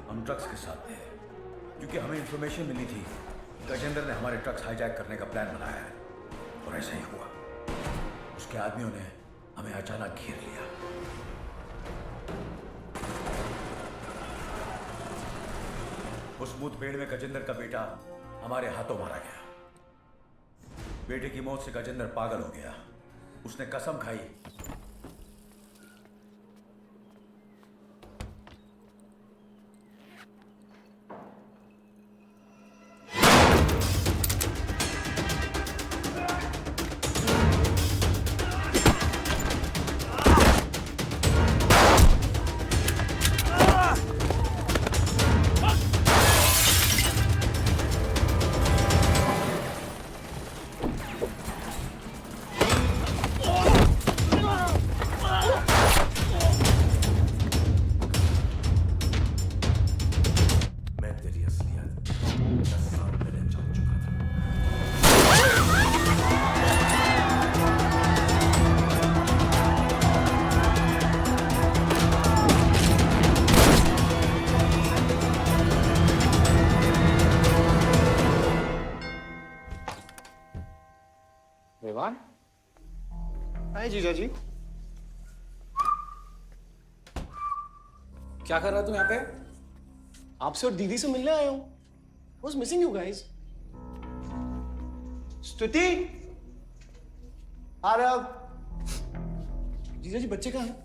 हम ट्रक्स के साथ थे क्योंकि हमें इंफॉर्मेशन मिली थी कि गजेंद्र ने हमारे ट्रक्स हाईजैक करने का प्लान बनाया है और ऐसा ही हुआ। उसके आदमियों ने हमें अचानक घेर लिया। उस मुठभेड़ में गजेंद्र का बेटा हमारे हाथों मारा गया। बेटे की मौत से गजेंद्र पागल हो गया। उसने कसम खाई विवान। हाय जीजा जी। क्या कर रहा है तू यहाँ पे? आपसे और दीदी से मिलने आया हूँ। Was missing you guys. स्तुति, आ रहा। जीजा जी बच्चे कहाँ हैं?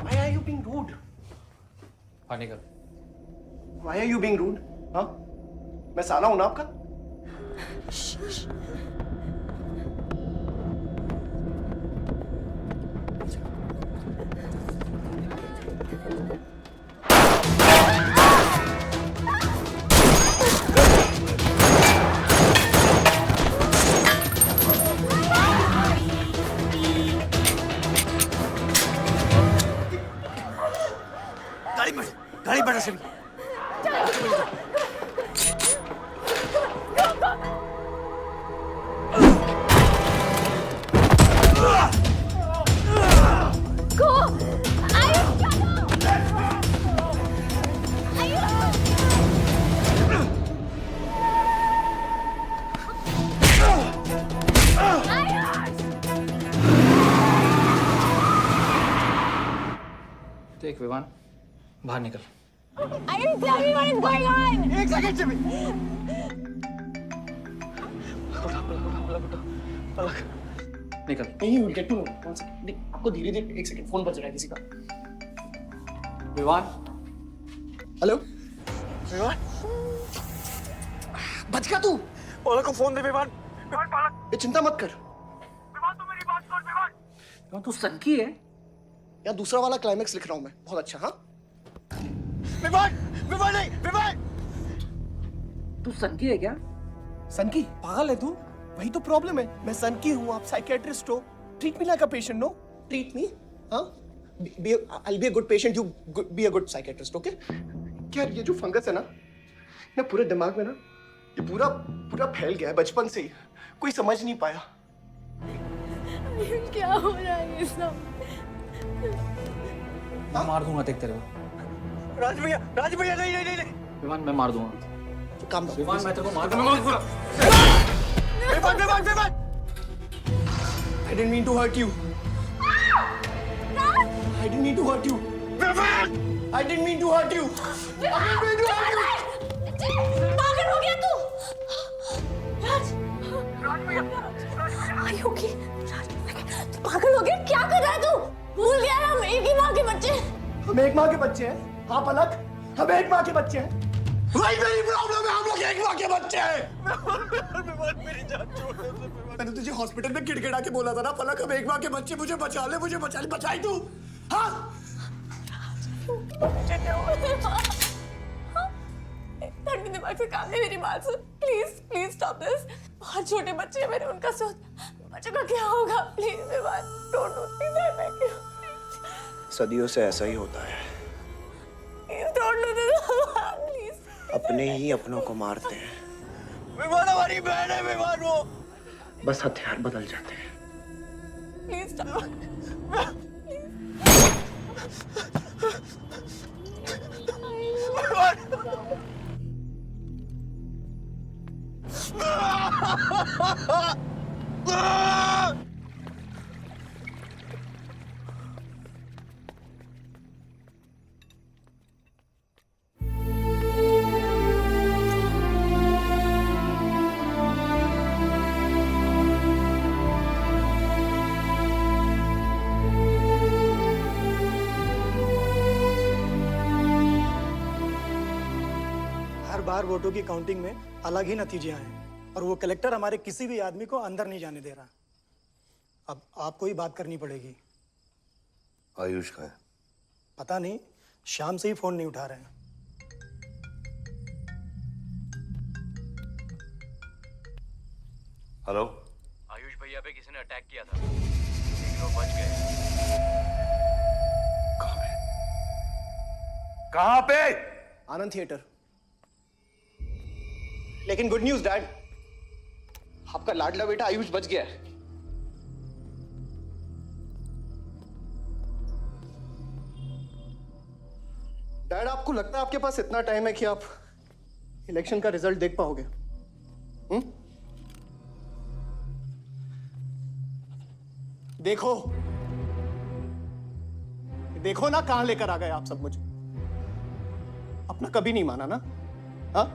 Why are you being rude? हाँ निकल। Why are you being rude? हाँ? मैं साला हूँ ना आपका? गाड़ी बढ़ा से देख विवान, बाहर निकल। I didn't tell me what is going on. एक सेकंड से भी। निकल। नहीं, you'll get to know. One second. नहीं, आपको धीरे धीरे एक सेकंड फोन बज रहा है किसी का। विवान। हेलो विवान, बच गया तू। पलक को फोन दे विवान। विवान पलक, ये चिंता मत कर। विवान तू मेरी बात सुन विवान। विवान तू सनकी है? यार दूसरा वाला क्लाइमेक्स लिख रहा हूँ मैं, बहुत अच्छा। हाँ विवान, विवान नहीं, विवान। तू सनकी है क्या? सनकी? पागल है तू? वही तो प्रॉब्लम है। मैं सनकी हूँ, आप साइकियाट्रिस्ट हो। Treat me like a patient, no? Treat me, हाँ? I'll be a good patient, you be a good psychiatrist, okay? क्या ये जो फंगस है ना पूरे दिमाग में ना, ये पूरा पूरा फैल गया है बचपन से ही। कोई समझ नहीं पाया। क्या हो रहा है ये सब? मैं मार दूंगा देख तेरे को। राज भैया नहीं नहीं नहीं नहीं। विवान मैं मार दूंगा। काम दो। विवान मैं तेरे को मार दूंगा। Vivaan I didn't mean to hurt you. I didn't mean to hurt you. Vivaan I didn't mean to hurt you. I didn't mean to hurt you. पागल हो गया तू? राज भैया, are you okay? तू पागल हो गया? क्या कर रहा है तू? भूल गया हम एक ही माँ के बच्चे। हम एक माँ के बच्चे हैं। हाँ पलक, हम एक माँ के बच्चे हैं। वही मेरी प्रॉब्लम है, हम लोग एक माँ के बच्चे हैं। मेरी जान छोड़ दे। मैंने तुझे हॉस्पिटल में गिड़गिड़ा के बोला था ना पलक, हम एक माँ के बच्चे, मुझे बचा ले, बचाई तू। हाँ ठंडे दिमाग से काम ले, मेरी बात सुन प्लीज स्टॉप दिस। बहुत छोटे बच्चे हैं मेरे, उनका सोच बच्चों का क्या होगा? Please don't do this. सदियों से ऐसा ही होता है। Don't do this please. अपने ही अपनों को मारते हैं। विमान हमारी बहन है विमान, वो बस हथियार बदल जाते हैं। प्लीज हर बार वोटों की काउंटिंग में अलग ही नतीजे आए और वो कलेक्टर हमारे किसी भी आदमी को अंदर नहीं जाने दे रहा। अब आपको ही बात करनी पड़ेगी। आयुष का है? पता नहीं, शाम से ही फोन नहीं उठा रहे हैं। हेलो, आयुष भैया पे किसी ने अटैक किया था, लेकिन वो बच गए। कहां पे? आनंद थिएटर। लेकिन गुड न्यूज डैड, आपका लाडला बेटा आयुष बच गया है। डैड, आपको लगता है आपके पास इतना टाइम है कि आप इलेक्शन का रिजल्ट देख पाओगे? देखो देखो ना, कहां लेकर आ गए आप सब मुझे। अपना कभी नहीं माना ना? हाँ,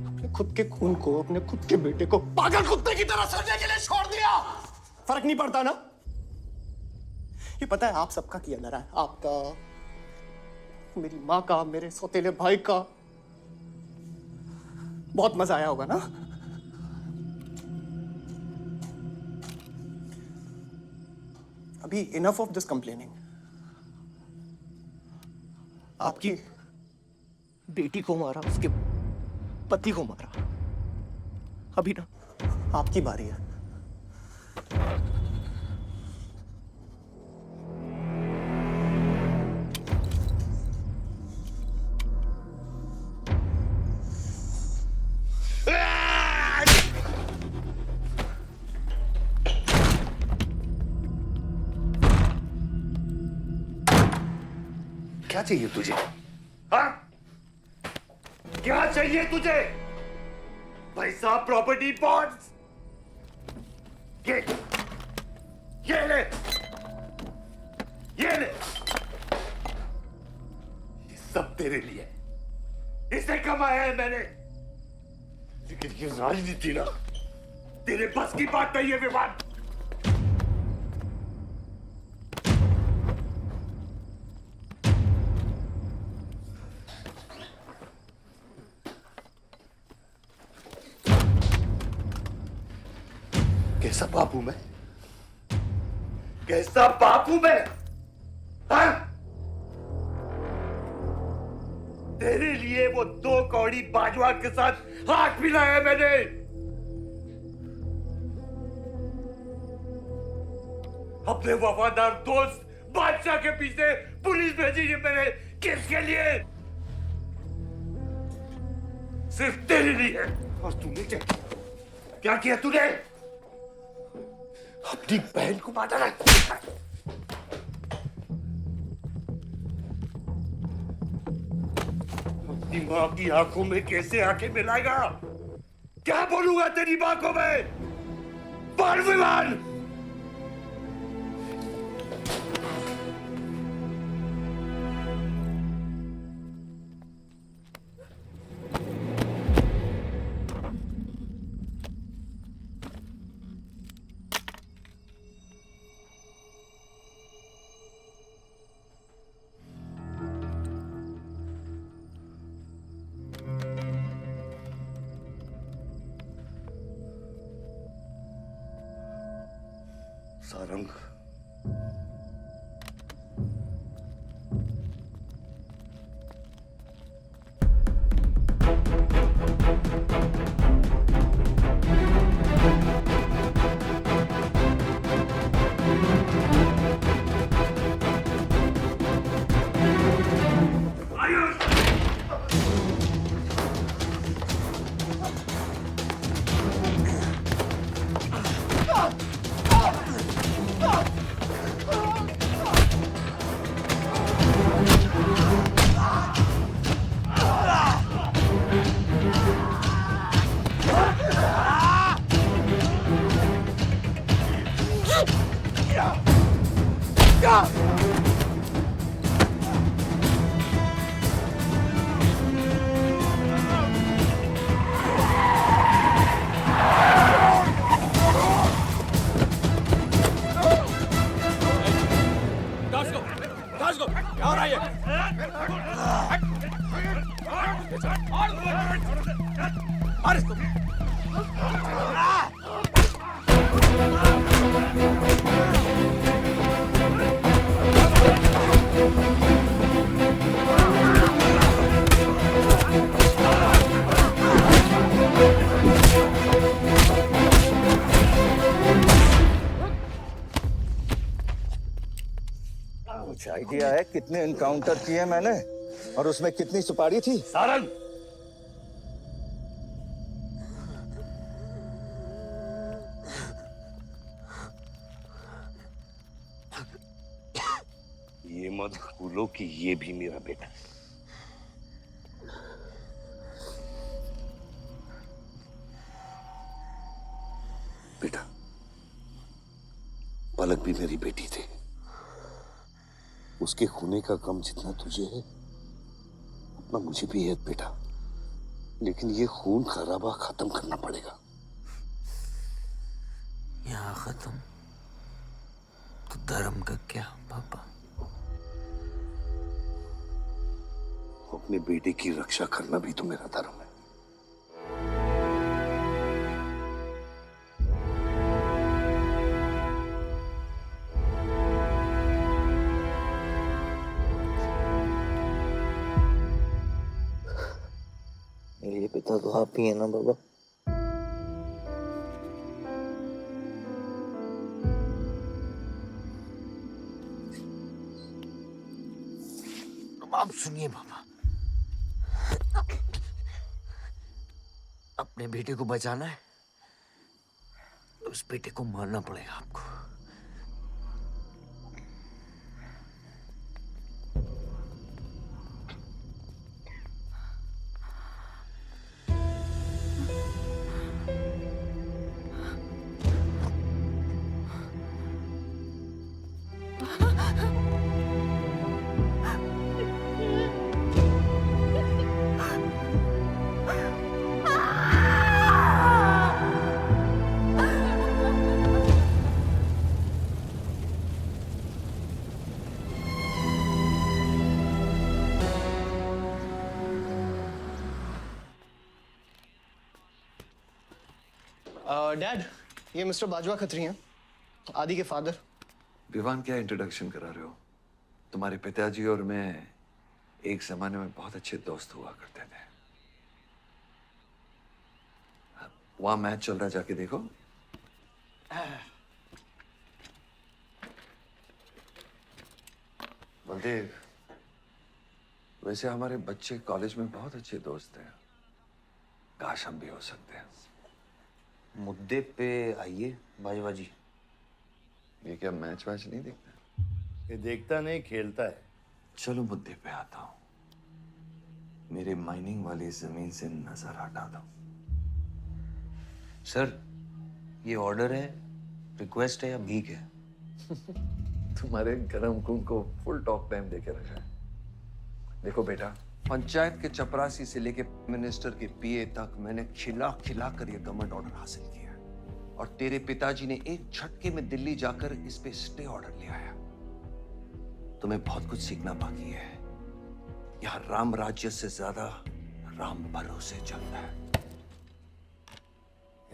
अपने खुद के खून को, अपने खुद के बेटे को पागल कुत्ते की तरह सड़ने के लिए छोड़ दिया। फर्क नहीं पड़ता ना? ये पता है आप सबका किया लड़ा है, आपका, मेरी माँ का, मेरे सौतेले भाई का। बहुत मजा आया होगा ना? अभी इनफ ऑफ दिस कंप्लेनिंग। आपकी बेटी को मारा, उसके पति को मारा, अभी ना आपकी बारी है। क्या चाहिए तुझे? हाँ? क्या चाहिए तुझे? पैसा, प्रॉपर्टी, बॉन्ड्स? ये ले, ये ले। ये सब तेरे लिए, इसे कमाया है मैंने। लेकिन ये राजनीति ना, तेरे बस की बात नहीं है विवाद। कैसा बाप हूं मैं? कैसा बाप हूं मैं? हाँ? तेरे लिए वो 2 कौड़ी बाजवा के साथ हाथ मिलाया मैंने। अपने वफादार दोस्त बादशाह के पीछे पुलिस भेजी है मैंने। किसके लिए? सिर्फ तेरे लिए। और तूने क्या किया? क्या किया तूने? अपनी बहन को मारा है। अपनी मां की आंखों में कैसे आंखें मिलाएगा? क्या बोलूंगा तेरी मां को मैं? बाल विवाद। सारंग, कुछ आइडिया है कितने इनकाउंटर किए मैंने और उसमें कितनी सुपारी थी? सारंग, ये मत भूलो कि ये भी मेरा बेटा है। बेटा, पलक भी मेरी बेटी थी। उसके खोने का गम जितना तुझे है उतना मुझे भी है बेटा, लेकिन ये खून खराबा खत्म करना पड़ेगा। यहाँ खत्म तो धर्म का क्या पापा? अपने बेटे की रक्षा करना भी तो मेरा धर्म है। मेरे पिता तो आप ही है ना बाबा? अब सुनिए बाबा, अपने बेटे को बचाना है तो उस बेटे को मारना पड़ेगा आपको। डैड, ये मिस्टर बाजवा खत्री हैं, आदि के फादर। विवान, क्या इंट्रोडक्शन करा रहे हो? तुम्हारे पिताजी और मैं एक जमाने में बहुत अच्छे दोस्त हुआ करते थे। वहां मैच चल रहा, जाके देखो। बलदेव, वैसे हमारे बच्चे कॉलेज में बहुत अच्छे दोस्त हैं। काश हम भी हो सकते हैं। मुद्दे पे आइए बाजवा जी। ये क्या मैच वैच नहीं देखता? ये देखता नहीं, खेलता है। चलो मुद्दे पे आता हूं। मेरे माइनिंग वाली जमीन से नजर हटा दो। सर, ये ऑर्डर है, रिक्वेस्ट है या भीख है? तुम्हारे गरम खून को फुल टॉक टाइम देके रखा है। देखो बेटा, पंचायत के चपरासी से लेके मिनिस्टर के पीए तक मैंने खिला खिला कर ये गवर्नमेंट ऑर्डर हासिल किया, और तेरे पिताजी ने एक झटके में दिल्ली जाकर इस पे स्टे ऑर्डर ले आया। तुम्हें बहुत कुछ सीखना बाकी है। यहाँ राम राज्य से ज्यादा राम भरोसे चलता है।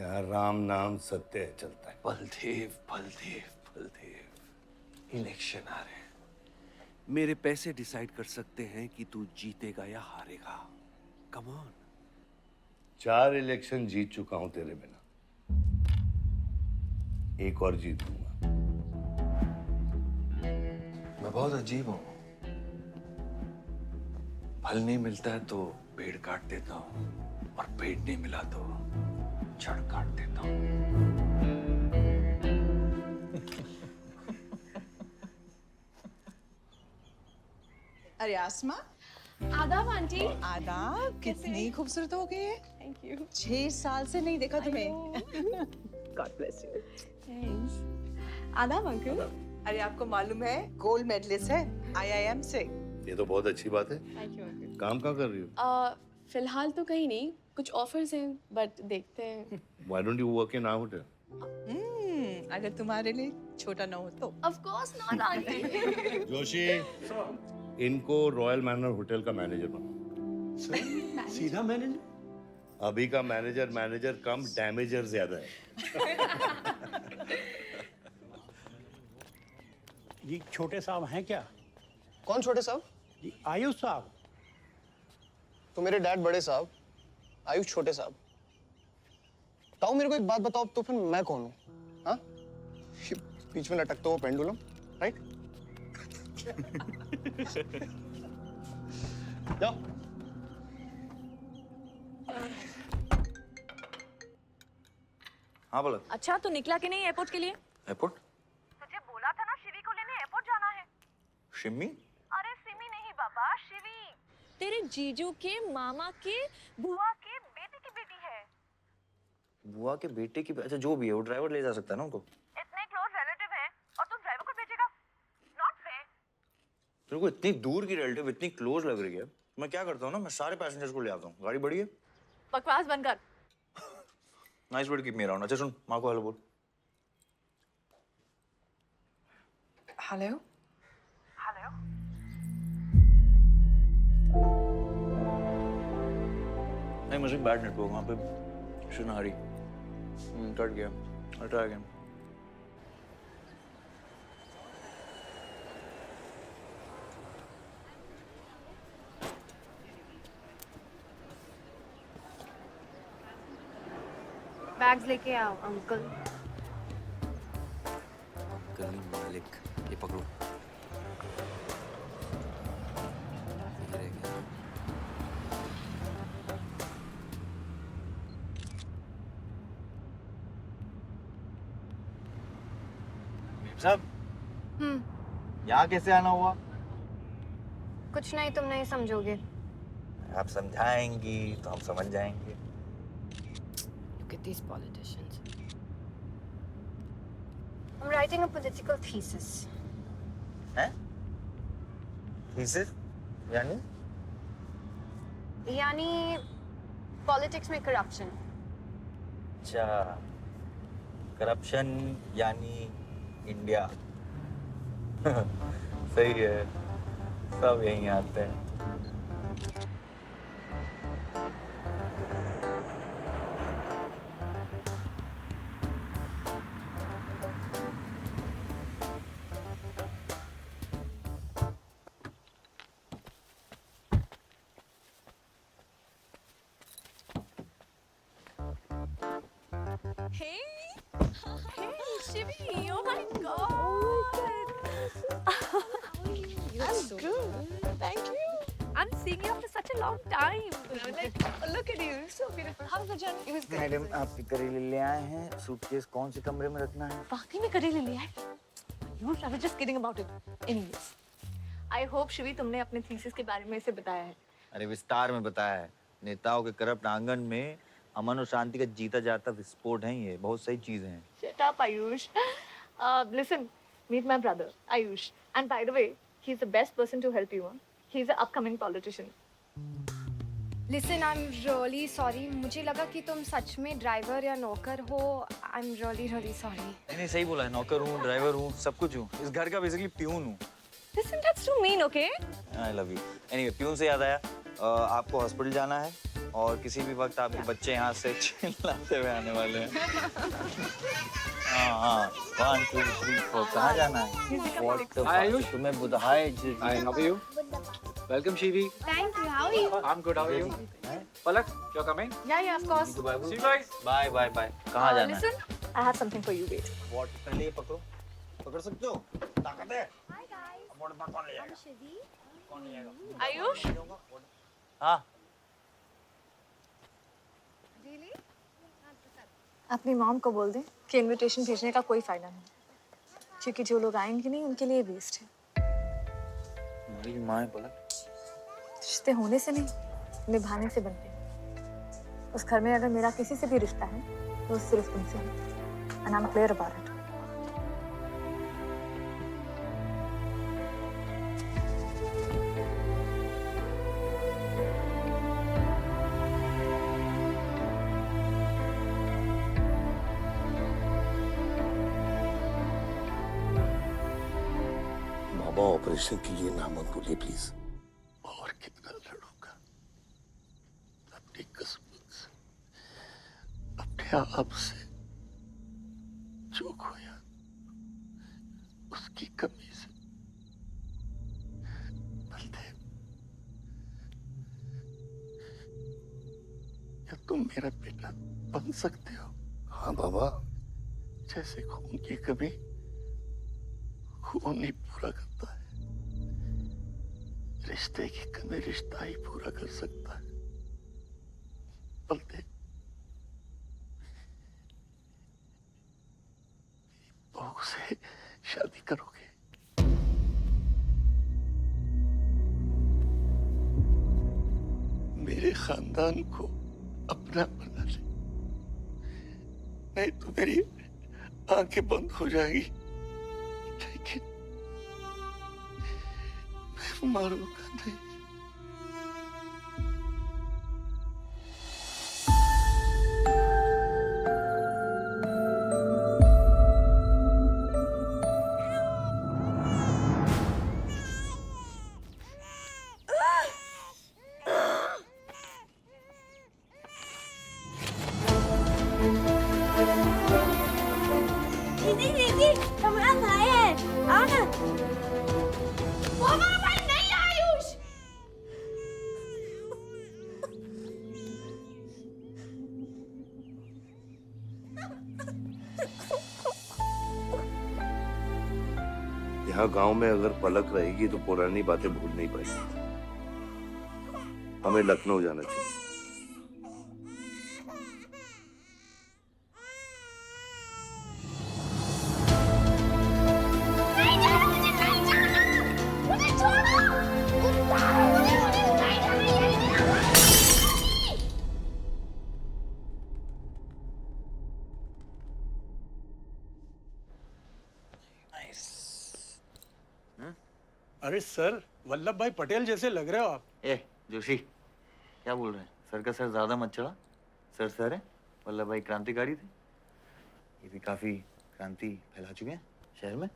यहाँ राम नाम सत्य चलता है। बलदेव, बलदेव, बलदेव, इलेक्शन आ रहे हैं। मेरे पैसे डिसाइड कर सकते हैं कि तू जीतेगा या हारेगा। Come on. 4 इलेक्शन जीत चुका हूं तेरे बिना, एक और जीतूंगा। मैं बहुत अजीब हूं। फल नहीं मिलता है तो पेड़ काट देता हूं, और पेड़ नहीं मिला तो जड़ काट देता हूं। अरे आसमा, आदाब आंटी। आदाब। कितनी खूबसूरत हो गई है। Thank you. 6 साल से नहीं देखा तुम्हें। God bless you. थैंक्स। आदाब अंकल। अरे आपको मालूम है गोल्ड मेडलिस्ट है IIM से। ये तो बहुत अच्छी बात है। Thank you uncle. काम क्या कर रही हो? फिलहाल तो कहीं नहीं, कुछ ऑफर्स हैं बट देखते हैं। Why don't you work in our hotel? अगर तुम्हारे लिए छोटा ना हो तो। Of course not aunty. Joshi, इनको रॉयल मैनर होटल का मैनेजर बना। सीधा मैनेजर? अभी का मैनेजर कम डैमेजर ज्यादा है। जी छोटे साहब हैं क्या? कौन छोटे साहब? जी आयुष साहब। तो मेरे डैड बड़े साहब, आयुष छोटे साहब। ताऊ मेरे को एक बात बताओ, तो फिर मैं कौन हूँ? हाँ? बीच में लटकता हुआ पेंडुलम, राइट? जाओ। हाँ बोला। अच्छा तो निकला कि नहीं एयरपोर्ट के लिए? एयरपोर्ट? तुझे बोला था ना शिवी को लेने एयरपोर्ट जाना है। शिमी? अरे सिमी नहीं बाबा, शिवी तेरे जीजू के मामा के बुआ के बेटे की बेटी है। बुआ के बेटे की? अच्छा जो भी है वो ड्राइवर ले जा सकता है ना उनको? इतने क्लोज रिलेटिव हैं और तुम ड्राइवर को भेजेगा? Not fair. तेरे को इतनी दूर की रिलेटिव इतनी क्लोज लग रही है, मैं क्या करता हूँ ना, मैं सारे पैसेंजर्स को ले आता हूँ। गाड़ी बड़ी है। बकवास बंद कर। Nice word, keep me around. अच्छा सुन, माँ को हेलो बोल। हेलो। हेलो। नहीं मुझे बैड नेटवर्क वहाँ पे। सुनारी कट गया। I'll try again. बैग्स लेके आओ अंकल। गली मालिक, ये पकड़ो। ये रह गया। साहब यहाँ कैसे आना हुआ? कुछ नहीं, तुम नहीं समझोगे। आप समझाएंगी तो हम समझ जाएंगे। Look at these politicians. I'm writing a political thesis. हैं? थीसिस? यानी? यानी पॉलिटिक्स में करप्शन। अच्छा, करप्शन यानी इंडिया। सही है, सब यहीं आते हैं। Hey, Shivi! Oh my God! I'm good. Thank you. I'm seeing you after such a long time. Like, look at you, you're so beautiful. How was the journey? It was good. Madam आप करेले ले आए हैं, suitcase कौन से कमरे में रखना है? वाकई में करेले ले आए? You I was just kidding about it. Anyways, I hope Shivi तुमने अपने थीसिस के बारे में इसे बताया है। अरे विस्तार में बताया है। नेताओं के करप्ट आंगन में अमन और शांति का जीता जाता विस्फोट है ये। बहुत सही चीजें हैं। Shut up, Ayush. Listen, meet my brother, Ayush. And by the way, he's the best person to help you. He's an upcoming politician. Listen, I'm really sorry. मुझे लगा कि तुम सच में ड्राइवर या नौकर हो. I'm really sorry. नहीं सही बोला है, नौकर हूँ, ड्राइवर हूँ, सब कुछ हूँ। इस घर का बेसिकली प्यून हूँ। Listen, that's too mean, okay? I love you. Anyway, peon से याद आया, आपको हॉस्पिटल जाना है और किसी भी वक्त आपके बच्चे यहाँ से चिल्लाते हुए आने वाले हैं। हाँ 1 2 3 4 कहाँ जाना है? आयुष तुम्हें बुधाए जी। Hi, how are you? Welcome, Shivi. Thank you. How are you? I'm good. How are you? Palak, you're coming? Yeah, of course. See you guys. Bye कहाँ जाना है? Listen, I have something for you, wait. What? पहले ये पकड़ो, पकड़ सकते हो? ताकत है? Hi guys. अब बोर्ड पर कौन ले जाएगा? I'm Shivi. कौन ले जाएगा? Ayush? हाँ। Really? अपनी मॉम को बोल दे कि इनविटेशन भेजने का कोई फायदा नहीं, क्योंकि जो लोग आएंगे नहीं उनके लिए वेस्ट है। मेरी माँ है पलक। रिश्ते होने से नहीं, निभाने से बनते हैं। उस घर में अगर मेरा किसी से भी रिश्ता है तो सिर्फ तुमसे है। And I'm clear about it. Baba operation के लिए ना मत बोलिए प्लीज। और कितना लड़ूंगा अपनी किस्मत से। क्या आपसे चूक हुआ उसकी कमी से? बलदेव, क्या तुम मेरा बेटा बन सकते हो? हाँ बाबा, जैसे खून की कमी खून ही पूरा करता है, रिश्ते की कमी रिश्ता ही पूरा कर सकता है। बलदेव, बहू से शादी करोगे? मेरे खानदान को अपना बना ले, नहीं तो मेरी आंखें बंद हो जाएगी, लेकिन मैं मारूंगा नहीं। दीदी दीदी हमारा भाई है, आओ ना। वो हमारा भाई नहीं है आयुष। यहाँ गांव में अगर पलक रहेगी तो पुरानी बातें भूल नहीं पाएगी। हमें लखनऊ जाना चाहिए। नहीं जाना, मुझे नहीं जाना, मुझे छोड़ो। मुझे नहीं जाना। अरे सर, वल्लभ भाई पटेल जैसे लग रहे हो आप। ए जोशी, क्या बोल रहे हैं? सर का सर ज्यादा मत चढ़ा। सर है, वल्लभ भाई क्रांतिकारी थे, ये भी काफी क्रांति फैला चुके हैं शहर में।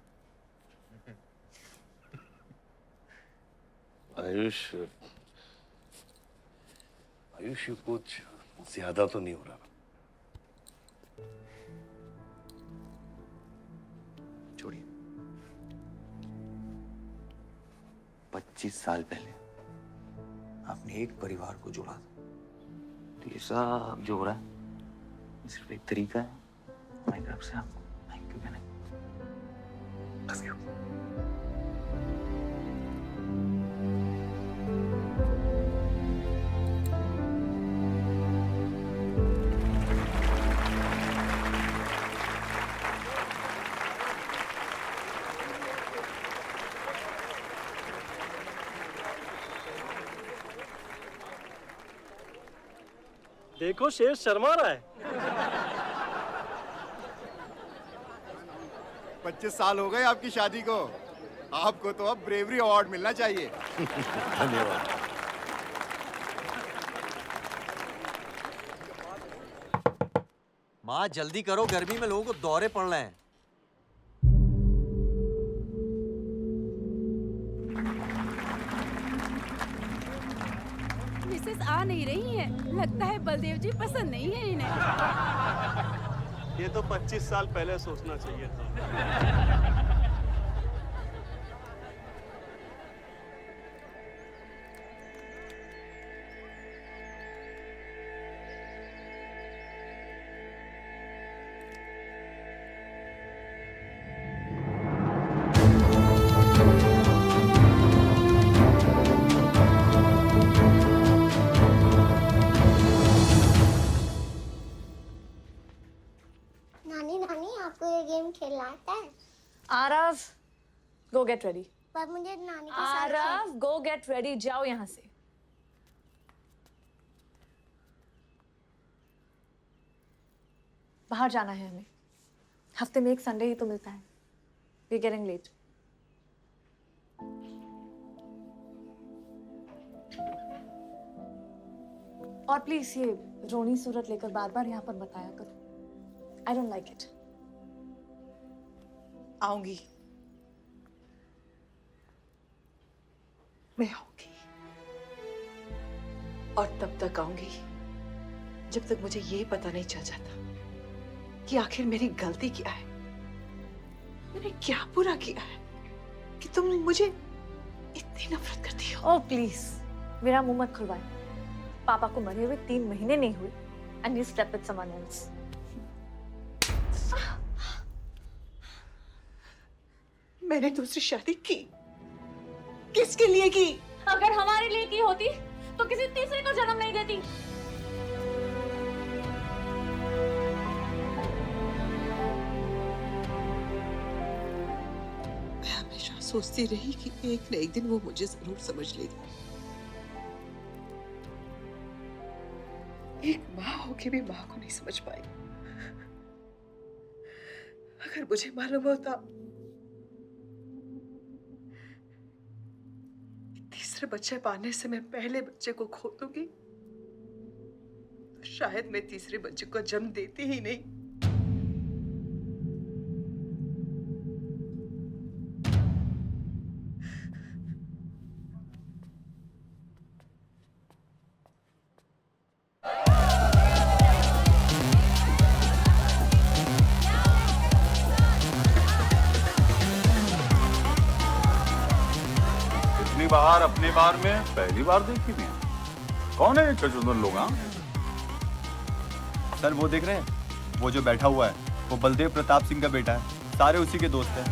आयुष, आयुष, ये कुछ ज्यादा तो नहीं हो रहा? छोड़िए। 25 साल पहले आपने एक परिवार को जोड़ा था, तो ये सब जो हो रहा है सिर्फ एक तरीका है हमारी तरफ से आपको थैंक यू कहने। Love you. देखो शेर शर्मा रहा है। 25 साल हो गए आपकी शादी को, आपको तो अब ब्रेवरी अवार्ड मिलना चाहिए। धन्यवाद। माँ जल्दी करो, गर्मी में लोगों को दौरे पड़ रहे हैं। मिसेस आ नहीं रही है, लगता है बलदेव जी पसंद नहीं है इन्हें। ये तो 25 साल पहले सोचना चाहिए था। नानी नानी आपको ये गेम खेलना आता है? आरव, गो गेट रेडी। पर मुझे नानी के साथ आरव, गो गेट रेडी, जाओ यहाँ से। बाहर जाना है हमें, हफ्ते में एक संडे ही तो मिलता है। We getting late. और प्लीज ये रोनी सूरत लेकर बार बार यहाँ पर बताया करो। I don't like it. आऊंगी, मैं आऊंगी, और तब तक आऊंगी जब तक मुझे ये पता नहीं चल जाता कि आखिर मेरी गलती क्या है, मैंने क्या बुरा किया है कि तुम मुझे इतनी नफरत करती हो। ओह प्लीज, मेरा मुंह मत खुलवाए। पापा को मरे हुए 3 महीने नहीं हुए and you step with someone else. मैंने दूसरी शादी की, किसके लिए की? अगर हमारे लिए की होती तो किसी तीसरे को जन्म नहीं देती। मैं हमेशा सोचती रही कि एक न एक दिन वो मुझे जरूर समझ लेगी। एक माँ होके भी माँ को नहीं समझ पाई। अगर मुझे मालूम होता तीसरे बच्चे पाने से मैं पहले बच्चे को खो दूंगी, तो शायद मैं तीसरे बच्चे को जन्म देती ही नहीं। बाहर अपने बार में पहली बार देखी भी है। कौन है ये चचुंदर लोग? हाँ सर वो देख रहे हैं, वो जो बैठा हुआ है वो बलदेव प्रताप सिंह का बेटा है, सारे उसी के दोस्त हैं।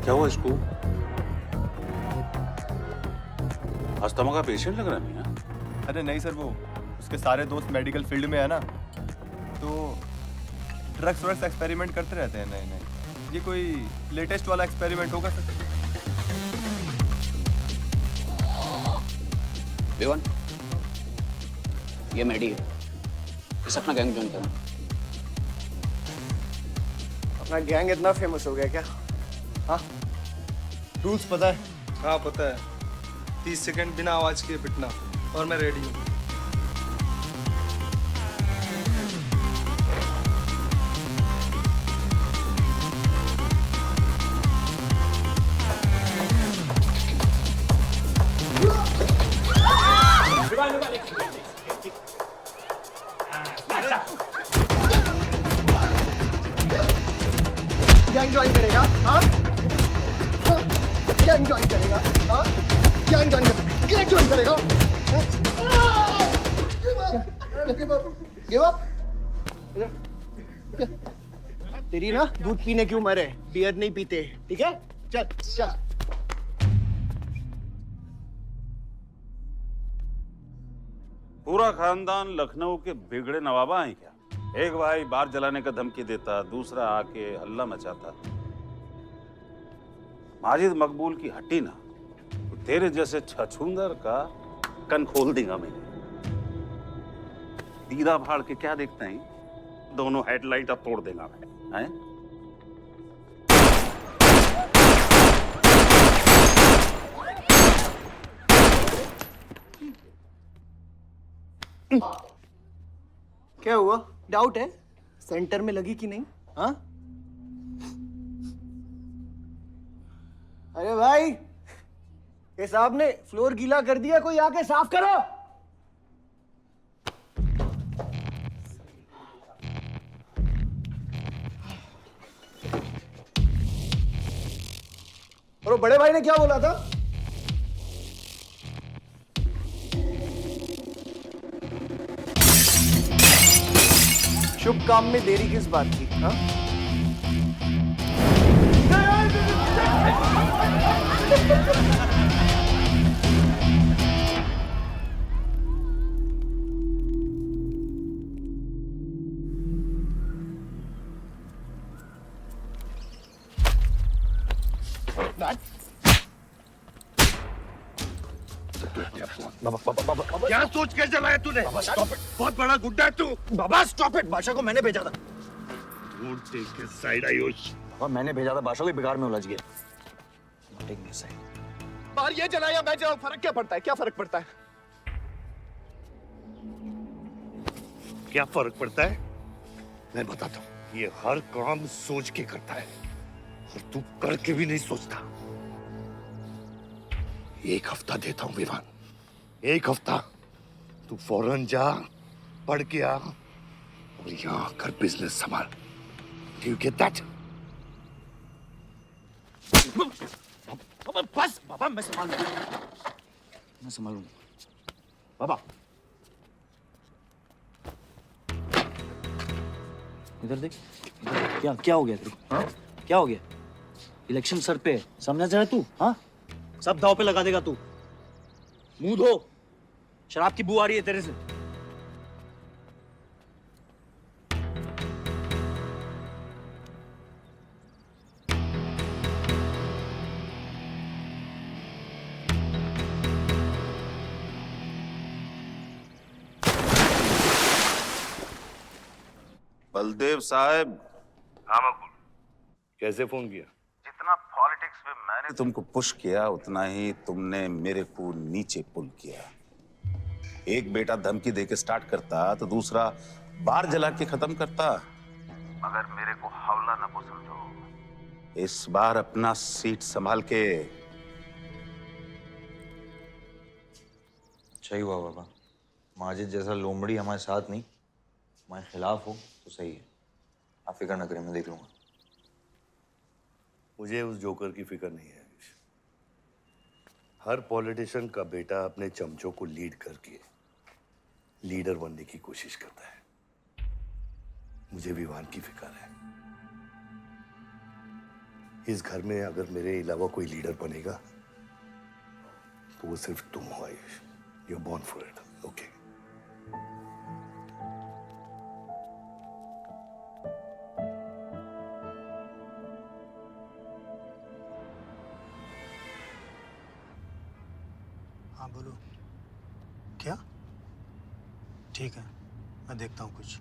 क्या हुआ इसको? अस्थमा का पेशेंट लग रहा है मियां। अरे नहीं सर, वो उसके सारे दोस्त मेडिकल फील्ड में है ना, तो ड्रग्स वग्स एक्सपेरिमेंट करते रहते हैं। नहीं नहीं, ये कोई लेटेस्ट वाला एक्सपेरिमेंट होगा सर। विवन, ये मेडी है, इस अपना गैंग ज्वाइन करना। अपना गैंग इतना फेमस हो गया क्या? हाँ, रूल्स पता है? हाँ पता है। 30 सेकंड बिना आवाज के पिटना, और मैं रेडी हूँ। गैंग ज्वाइन करेगा? हाँ, गैंग ज्वाइन करेगा? हाँ, गैंग ज्वाइन करेगा? Give up. तेरी ना दूध पीने की उम्र है, बियर नहीं पीते, ठीक है? चल चल। पूरा खानदान लखनऊ के बिगड़े नवाबा हैं क्या? एक भाई बार जलाने का धमकी देता, दूसरा आके हल्ला मचाता। माजिद मकबूल की हट्टी ना, तो तेरे जैसे छछूंदर का कन खोल देगा मैंने। दीदा फाड़ के क्या देखते हैं? दोनों हेडलाइट अब तोड़ देगा मैं। हैं? क्या हुआ? डाउट है सेंटर में लगी कि नहीं? हाँ, अरे भाई, ये साहब ने फ्लोर गीला कर दिया, कोई आके साफ करो। और वो बड़े भाई ने क्या बोला था? शुभ काम में देरी किस बात की? हाँ? क्या सोच के चलाया तूने? बहुत बड़ा गुड्डा है तू। बाबा स्टॉप इट, बादशाह को मैंने भेजा था। Don't take a side, Ayush. बाबा मैंने भेजा था, बादशाह को बिगाड़ में उलझ गया। Take a side। बाहर ये जलाया मैं जलाऊं, फर्क क्या पड़ता है? क्या फर्क पड़ता है? क्या फर्क पड़ता है? मैं बताता हूँ। ये हर काम सोच के करता है, और तू करके भी नहीं सोचता। एक हफ्ता देता हूँ विवान, एक हफ्ता। तू फौरन जा, पढ़ के आ और यहाँ कर बिजनेस संभाल। Do you get that? बस बाबा, मैं संभाल लूंगा, मैं संभालूंगा। बाबा इधर देख, इधर देख। क्या क्या हो गया तेरे को? हाँ? क्या हो गया? इलेक्शन सर पे है, समझा जा रहा तू? हाँ, सब दाव पे लगा देगा तू। मुंह धो, शराब की बू आ रही है तेरे से। बलदेव साहब। हाँ मकबूल, कैसे फोन किया? जितना पॉलिटिक्स में मैंने तुमको पुश किया उतना ही तुमने मेरे को नीचे पुल किया। एक बेटा धमकी देके स्टार्ट करता तो दूसरा बार जला के खत्म करता। मगर मेरे को हवला न को समझो। इस बार अपना सीट संभाल के। अच्छा ही हुआ बाबा, माजिद जैसा लोमड़ी हमारे साथ नहीं, हमारे खिलाफ हो तो सही है। आप फिक्र ना करें, मैं देख लूंगा। मुझे उस जोकर की फिक्र नहीं है। हर पॉलिटिशियन का बेटा अपने चमचों को लीड करके लीडर बनने की कोशिश करता है। मुझे विवान की फिक्र है। इस घर में अगर मेरे अलावा कोई लीडर बनेगा तो वो सिर्फ तुम हो Ayush. You are born for it, okay? हाँ बोलो। क्या? ठीक है, मैं देखता हूँ कुछ।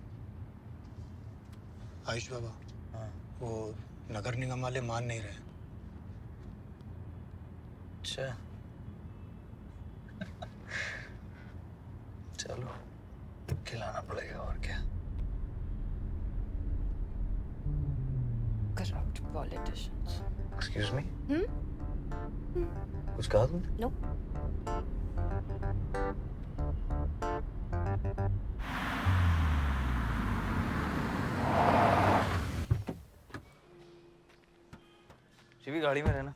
आयुष बाबा, हाँ, वो नगर निगम वाले मान नहीं रहे। अच्छा चलो, खिलाना पड़ेगा और क्या। Corrupt politicians. Excuse me, Hmm? कुछ कहा तुमने? No. शिवी गाड़ी में रहना।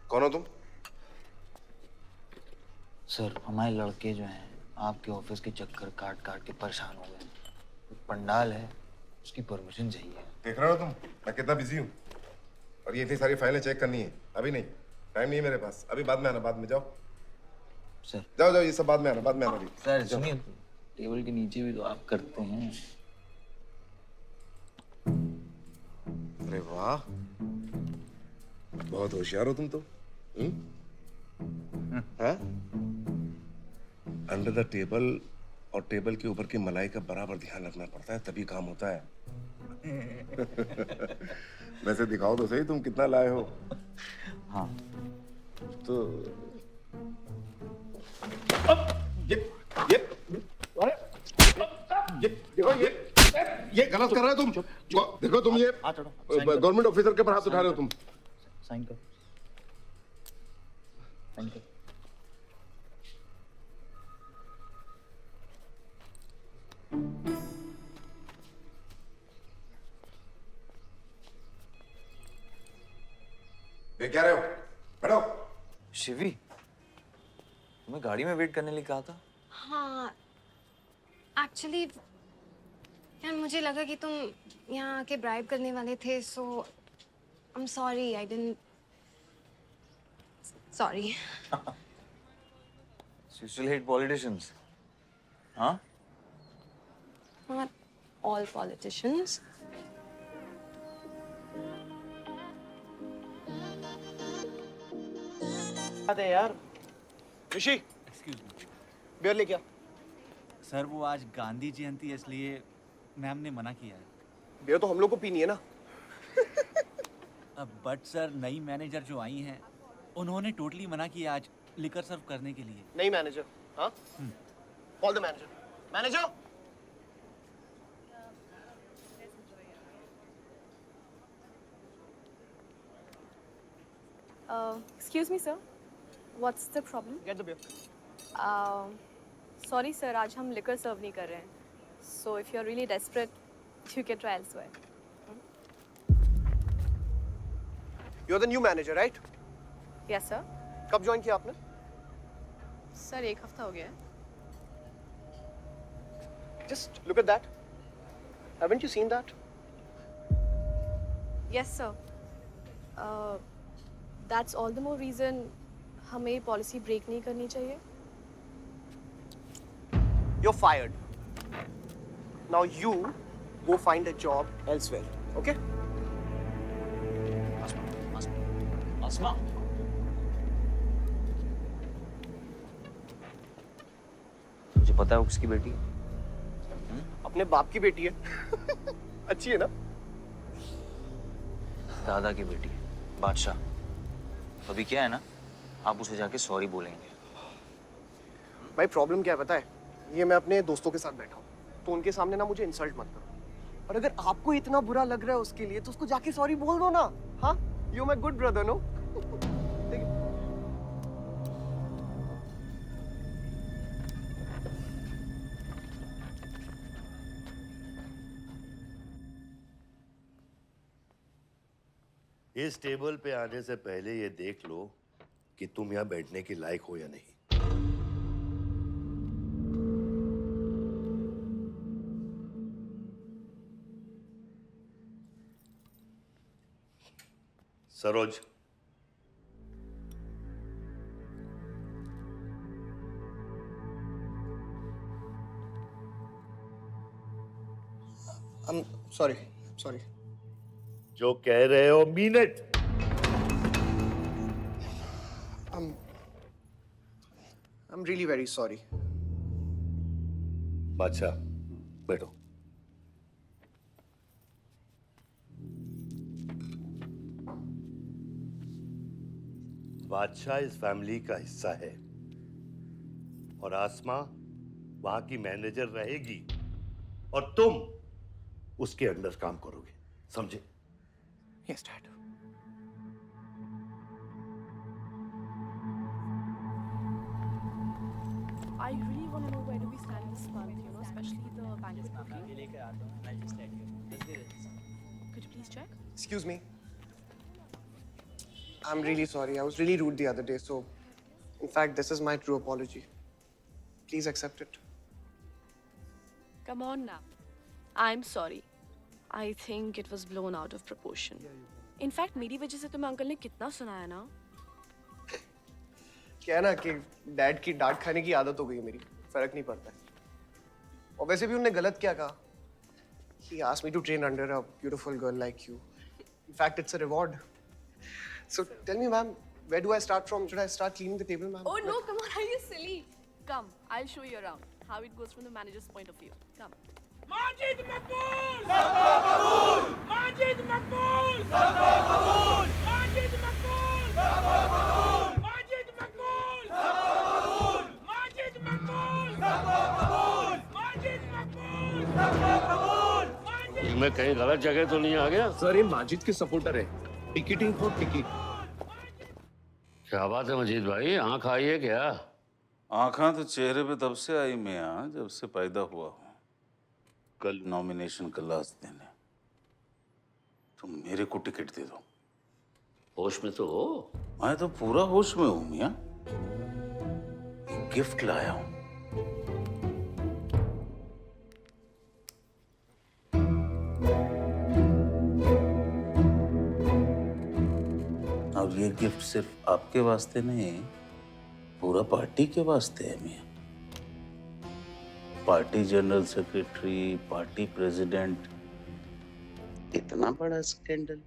कौन हो तुम? सर, हमारे लड़के जो हैं आपके ऑफिस के चक्कर काट काट के परेशान हो गए। एक पंडाल है, उसकी परमिशन चाहिए। देख रहे हो तुम मैं कितना बिजी हूँ, और ये इतनी सारी फाइलें चेक करनी है। अभी नहीं, टाइम नहीं है मेरे पास। अभी बाद में आना, बाद में। जाओ सर, जाओ जाओ, ये सब बाद में आना, बाद में आना। अभी सर सुनिए, टेबल के नीचे भी तो आप करते हैं। अरे वाह, बहुत होशियार हो तुम तो। अंडर द टेबल और टेबल के ऊपर की मलाई का बराबर ध्यान रखना पड़ता है, तभी काम होता है। वैसे दिखाओ तो सही तुम कितना लाए हो। हाँ तो ये गलत कर रहे हो तुम। देखो तुम ये गवर्नमेंट ऑफिसर के ऊपर हाथ उठा रहे हो तुम। साइन करो, साइन करो। ये क्या रहे हो? बैठो। शिवी, तुम्हें गाड़ी में वेट करने लिए कहा था। हाँ, एक्चुअली यार मुझे लगा कि तुम यहाँ आके ब्राइब करने वाले थे, so I am sorry, I didn't, sorry. You still hate politicians, huh? Not all politicians. अरे यार, ऋषि, एक्सक्यूज मी बियर ले क्या? सर, वो आज गांधी जयंती है इसलिए मैम ने मना किया है। बियर तो हम लोग को पीनी है ना। बट सर, नई मैनेजर जो आई हैं उन्होंने टोटली मना किया आज लिकर सर्व करने के लिए। नहीं मैनेजर, हाँ? Call the manager. Manager, Excuse me, sir. What's the problem? Get the beer. Sorry, sir. आज हम liquor serve नहीं कर रहे हैं. So if you're really desperate, you can try elsewhere. You're the new manager, right? Yes, sir. कब join किया आपने? Sir, 1 हफ्ता हो गया है. Just look at that. Haven't you seen that? Yes, sir. That's all the more reason हमें policy break नहीं करनी चाहिए. You're fired. Now you go find a job elsewhere, okay? आसमा मुझे पता है वो किसकी बेटी है? अपने बाप की बेटी है. अच्छी है ना? दादा की बेटी है, बादशाह. अभी क्या है ना, आप उसे जाके सॉरी बोलेंगे. भाई प्रॉब्लम क्या है पता है? ये मैं अपने दोस्तों के साथ बैठा हूँ, तो उनके सामने ना मुझे इंसल्ट मत करो. और अगर आपको इतना बुरा लग रहा है उसके लिए, तो उसको जाके सॉरी बोल दो ना. हाँ? You're my good brother, no? इस टेबल पे आने से पहले ये देख लो कि तुम यहाँ बैठने के लायक हो या नहीं. Saroj, I'm sorry. जो कह रहे हो mean it. I'm really very sorry. बादशाह, बैठो. बादशाह इस फैमिली का हिस्सा है और आसमा वहां की मैनेजर रहेगी और तुम उसके अंडर काम करोगे, समझे? Yes, Dad. I really want to know where do we stand this month, you know, especially the banquet booking. Could you please check? Excuse me. I'm really sorry. I was really rude the other day, so in fact, this is my true apology. Please accept it. Come on now. I'm sorry. I think it was blown out of proportion. In fact, मेरी वजह से तुम्हें uncle ने कितना सुनाया ना? क्या है ना कि डैड की डांट खाने की आदत हो गई है मेरी. फर्क नहीं पड़ता है. और वैसे भी उन्होंने गलत क्या कहा? He asked me to train under a beautiful girl like you. In fact, it's a reward. So tell me, ma'am, where do I start from? Should I start cleaning the table, ma'am? Oh no, come on, are you silly? Come, I'll show you around how it goes from the manager's point of view. Come. Majid Maqbool! Sabqa Qabool! Majid Maqbool! Sabqa Qabool! Majid Maqbool! Sabqa Qabool! Majid Maqbool! Sabqa Qabool! Majid Maqbool! Sabqa Qabool! Majid Maqbool! Sabqa Qabool! मैं कहीं गलत जगह तो नहीं आ गया? Sir, ये माजिद के supporter है. Ticketing for ticket. क्या बात है मजीद भाई, आंख आई है क्या? आंखा तो चेहरे पे तब से आई मियां जब से पैदा हुआ हूँ. कल नॉमिनेशन का लास्ट दिन है, तो मेरे को टिकट दे दो. होश में तो हो? मैं तो पूरा होश में हूँ मियां. गिफ्ट लाया हूँ. और ये गिफ्ट सिर्फ आपके वास्ते नहीं, पूरा पार्टी के वास्ते है मियां. Party general secretary, party president, इतना बड़ा scandal.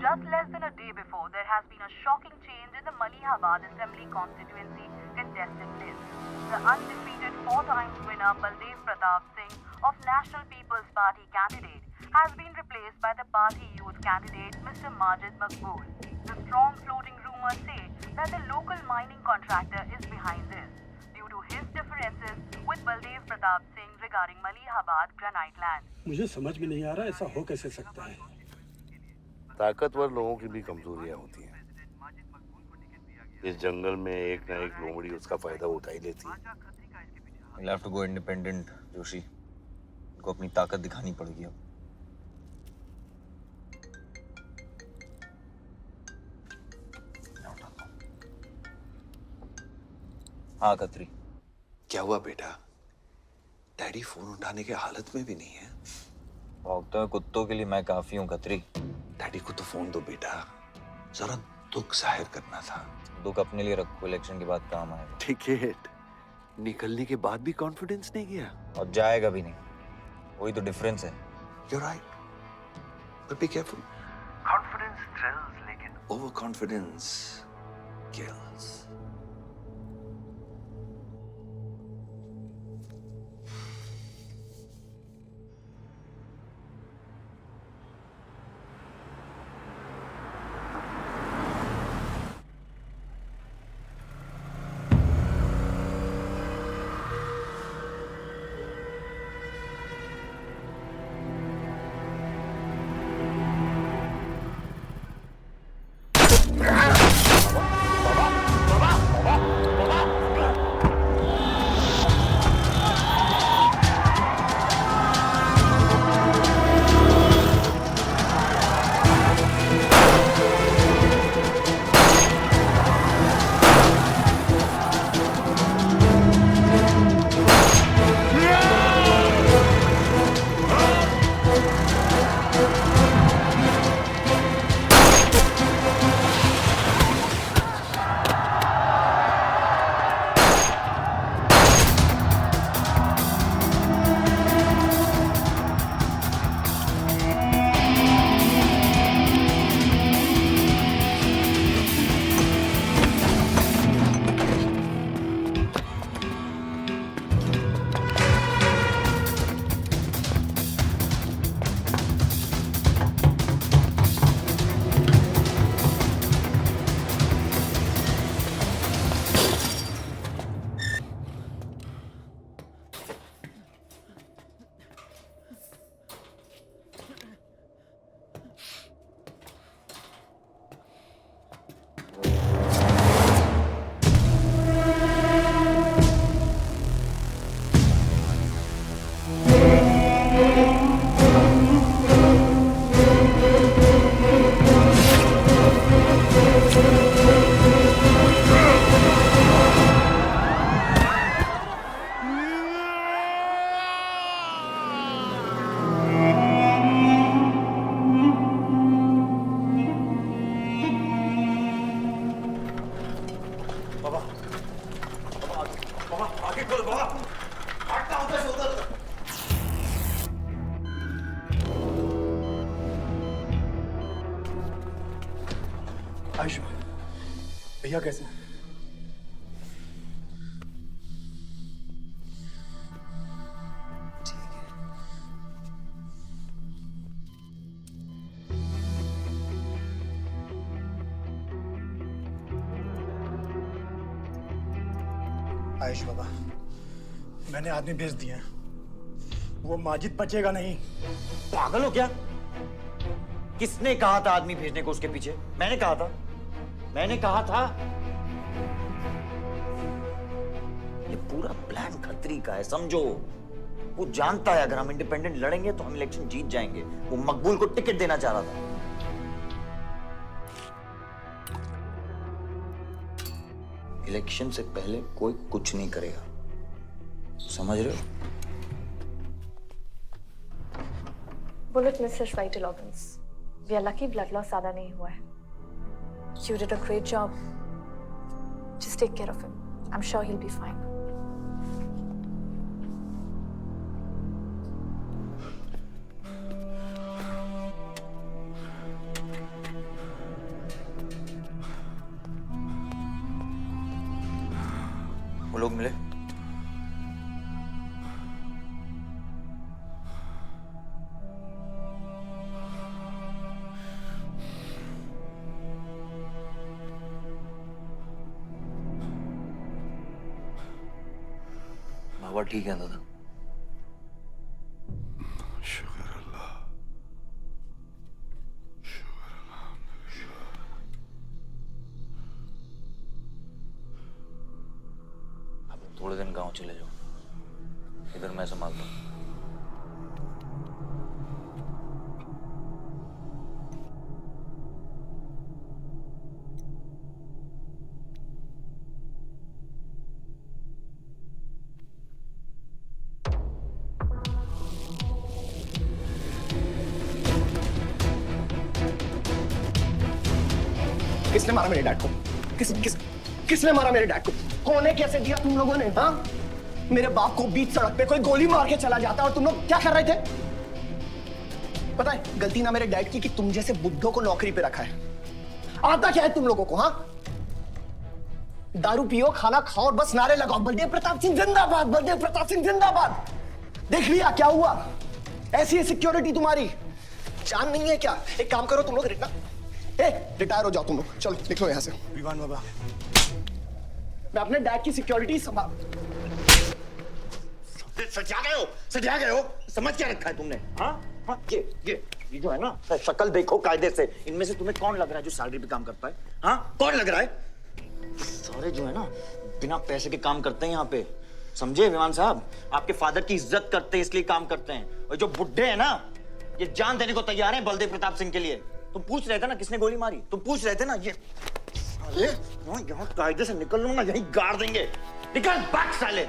Just less than a day before, there has been a shocking change in the Malihabad Assembly constituency contestant list. The undefeated 4 times winner Baldev Pratap Singh of National People's Party candidate has been replaced by the party youth candidate Mr. Majid Maqbool. The strong floating rumors say that the local mining contractor is behind this due to his differences with Baldev Pratap Singh regarding Malihabad granite land. मुझे समझ में नहीं आ रहा ऐसा हो कैसे सकता है. ताकतवर लोगों की भी कमजोरियां होती हैं। इस जंगल में एक ना एक लोमड़ी उसका फायदा उठा ही लेती है। You'll have to go independent, Joshi. को अपनी ताकत दिखानी पड़ेगी अब। हाँ कतरी। क्या हुआ बेटा? डैडी फोन उठाने के हालत में भी नहीं है। भौंकते हुए कुत्तों के लिए मैं काफी हूँ कतरी। डैडी को तो फोन दो बेटा, जरा दुख जाहिर करना था। दुख अपने लिए रखो, इलेक्शन के बाद काम आएगा। टिकट निकलने के बाद भी कॉन्फिडेंस नहीं गया और जाएगा भी नहीं, वही तो डिफरेंस है। You're right, but be careful. Confidence thrills, लेकिन overconfidence kills. आयुष भैया कैसे? आयुष बाबा, मैंने आदमी भेज दिए हैं। वो माजिद बचेगा नहीं। पागल हो क्या? किसने कहा था आदमी भेजने को उसके पीछे? मैंने कहा था। ये पूरा प्लान खतरी का है, समझो। वो जानता है अगर हम इंडिपेंडेंट लड़ेंगे तो हम इलेक्शन जीत जाएंगे। वो मकबूल को टिकट देना चाह रहा था। इलेक्शन से पहले कोई कुछ नहीं करेगा, समझ रहे हो? Bullet misses vital organs. We are lucky blood loss ज्यादा नहीं हुआ है। You did a great job. Just take care of him. I'm sure he'll be fine. वो लोग मिले? बाबा ठीक है दादा? शुक्र अल्लाह, शुक्र अल्लाह। चले जाओ, इधर मैं संभालता हूँ। किसने मारा मेरे डैड को? किसने मारा मेरे डैड को? कौन है? कैसे दिया तुम लोगों ने? हाँ, मेरे बाप को बीच सड़क पे कोई गोली मार के चला जाता और तुम लोग क्या कर रहे थे? पता है गलती ना मेरे डैड की कि तुम जैसे बुड्ढों को नौकरी पे रखा है। आता क्या है तुम लोगों को? हाँ, दारू पियो, खाना खाओ और बस नारे लगाओ, बलदेव प्रताप सिंह जिंदाबाद, बलदेव प्रताप सिंह जिंदाबाद। देख लिया क्या हुआ? ऐसी है सिक्योरिटी तुम्हारी, जान नहीं है क्या? एक काम करो तुम लोग, रिटायर हो जाओ तुम लोग, चलो निकलो यहाँ से। विवान बाबा, मैं अपने डैड की सिक्योरिटी संभाल। सजा गए हो, समझ क्या रखा है तुमने? हाँ, ये जो है ना, शक्ल देखो कायदे से, इनमें से तुम्हें कौन लग रहा है जो सैलरी पे काम करता है? हाँ, कौन लग रहा है? सारे जो है ना बिना पैसे के काम करते हैं यहाँ पे, समझे विमान साहब? आपके फादर की इज्जत करते हैं इसलिए काम करते हैं। और जो बुड्ढे हैं ना, ये जान देने को तैयार हैं बलदेव प्रताप सिंह के लिए। तुम पूछ रहे थे ना किसने गोली मारी, तुम पूछ रहे थे ना। ये अरे यहाँ कायदे से निकल लूंगा, यहीं गाड़ देंगे। निकल भाग साले।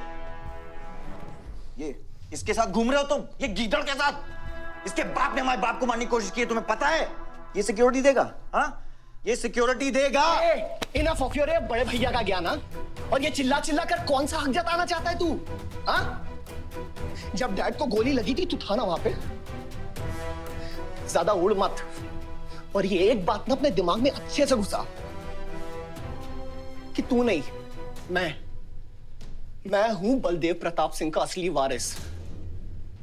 ये इसके साथ घूम रहे हो तुम, ये गीदड़ के साथ। इसके बाप ने हमारे बाप को मारने की कोशिश की है, तुम्हें पता है? ये सिक्योरिटी देगा? हाँ, ये सिक्योरिटी देगा। इनफ ऑफ योर बड़े भैया का ज्ञान। और ये चिल्ला चिल्ला कर कौन सा हक जताना चाहता है तू? हाँ, जब डैड को गोली लगी थी तू था ना वहां पे? ज्यादा उड़ मत, और ये एक बात ना अपने दिमाग में अच्छे से घुसा कि तू नहीं, मैं हूं बलदेव प्रताप सिंह का असली वारिस,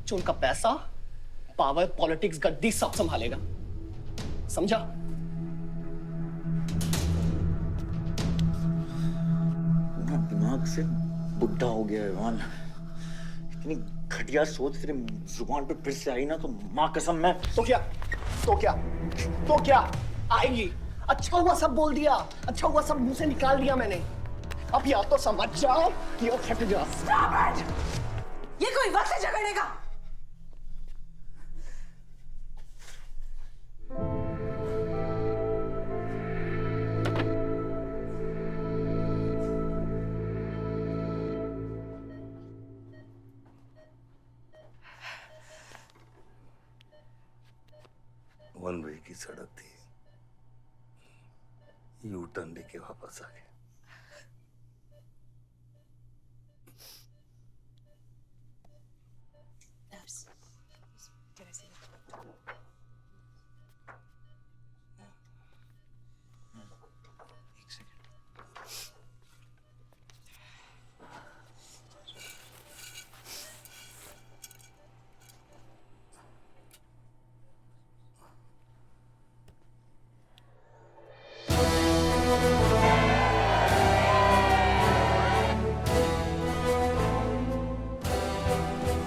जो उनका पैसा, पावर, पॉलिटिक्स, गद्दी सब संभालेगा। समझा? दिमाग से बुढ़ा हो गया है विमान। इतनी घटिया सोच तेरे जुबान पे फिर से आई ना तो मां कसम मैं तो क्या आएगी? अच्छा हुआ सब बोल दिया, अच्छा हुआ सब मुंह से निकाल दिया मैंने। अब या तो समझ जाओ या फट जाओ। ये कोई वक्त है झगड़ने का? वन वे की सड़क थी, यू टर्न लेके वापस आ गए।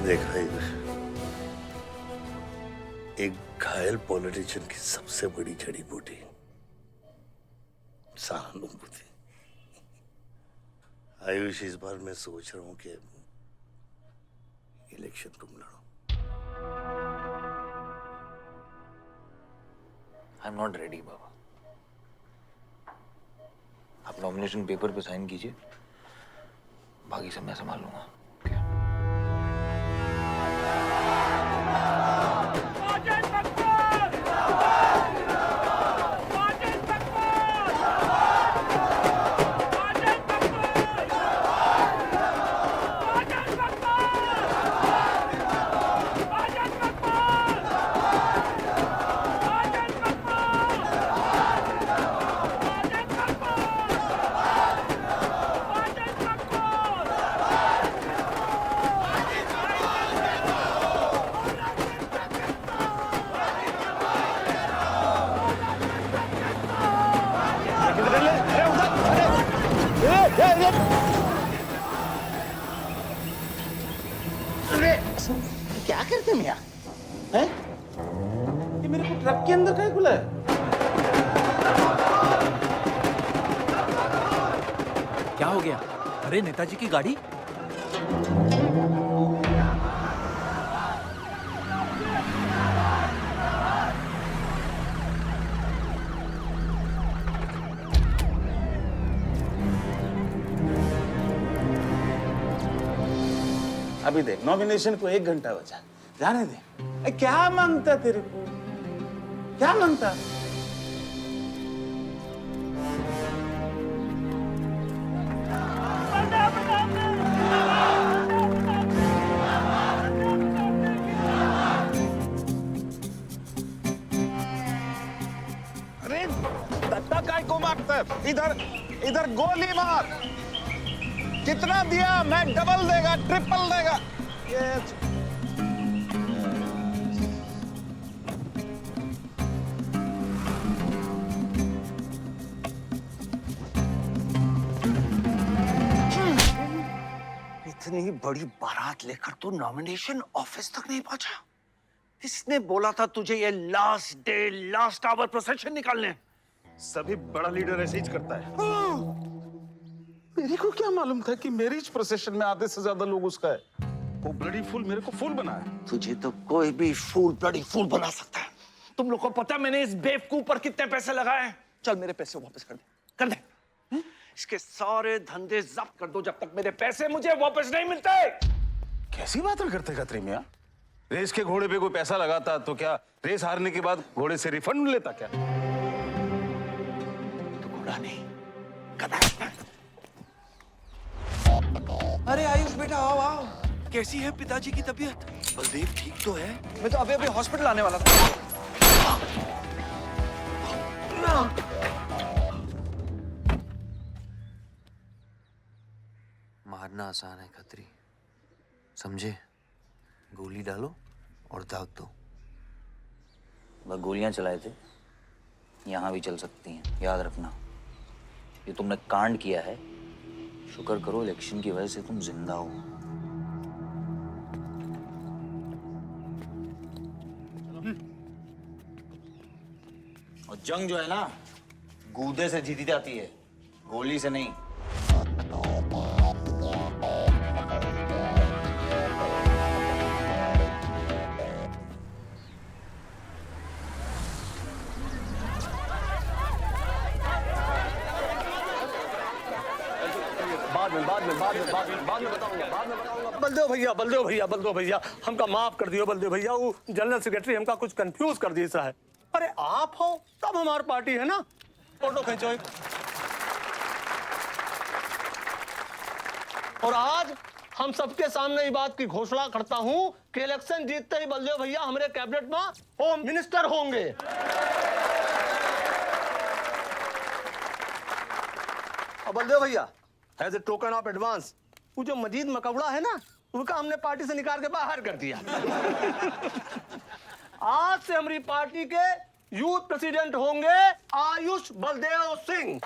देखा एक घायल पॉलिटिशियन की सबसे बड़ी जड़ी बूटी सहानुभूति। आयुष, इस बार मैं सोच रहा हूं कि इलेक्शन तुम लड़ो। आई एम नॉट रेडी बाबा। आप नॉमिनेशन पेपर पे साइन कीजिए, बाकी सब मैं संभाल लूंगा। क्या करते हैं यार? हैं? ये मेरे को ट्रक के अंदर क्या खुला है? क्या हो गया? अरे नेताजी की गाड़ी। अभी देख, नॉमिनेशन को 1 घंटा बचा, जाने दे। क्या मांगता तेरे को, क्या मांगता? अरे दत्ता काय को मारता है? इधर इधर गोली मार। कितना दिया? मैं डबल देगा, ट्रिपल देगा। ये इतनी बड़ी बारात लेकर तू नॉमिनेशन ऑफिस तक नहीं पहुंचा। इसने बोला था तुझे ये last day last hour procession निकालने। सभी बड़ा लीडर ऐसे ही करता है। मेरे को क्या मालूम था कि मैरिज प्रोसेशन में आधे से ज्यादा लोग उसका है। वो ब्लडी फूल मेरे को फूल बना है। तुझे तो कोई भी फूल ब्लडी फूल बना सकता है। तुम लोग को पता है मैंने इस बेवकूफ पर कितने पैसे लगाए हैं? चल मेरे पैसे वापस कर दे, कर दे। इसके सारे धंधे जब्त कर दो जब तक मेरे पैसे मुझे वापस नहीं मिलते। कैसी बातें करते खतरे मियां? रेस के घोड़े पे कोई पैसा लगाता तो क्या रेस हारने के बाद घोड़े से रिफंड लेता क्या? तो घोड़ा नहीं, गधा। अरे आयुष बेटा, आओ आओ। कैसी है पिताजी की तबीयत? बलदेव ठीक तो है? मैं तो अभी अभी हॉस्पिटल आने वाला था। मारना आसान है खत्री, समझे? गोली डालो और दाग दो। वह गोलियां चलाए थे, यहां भी चल सकती हैं, याद रखना। ये तुमने कांड किया है, शुक्र करो इलेक्शन की वजह से तुम जिंदा हो। और जंग जो है ना, गूदे से जीती जाती है, गोली से नहीं। बाद में बताऊंगा। बलदेव भैया हमका माफ कर दियो। बलदेव भैया, वो जनरल सेक्रेटरी हमका कुछ कंफ्यूज कर दिया है। अरे आप हो तब हमारी पार्टी है ना। फोटो खींचो। और आज हम सबके सामने ये बात की घोषणा करता हूं कि इलेक्शन जीतते ही बलदेव भैया हमारे कैबिनेट में होम मिनिस्टर होंगे। और बलदेव भैया, as a token of advance, वो जो मजीद मकबड़ा है ना, उनका हमने पार्टी से निकाल के बाहर कर दिया। आज से हमारी पार्टी के यूथ प्रेसिडेंट होंगे आयुष बलदेव सिंह।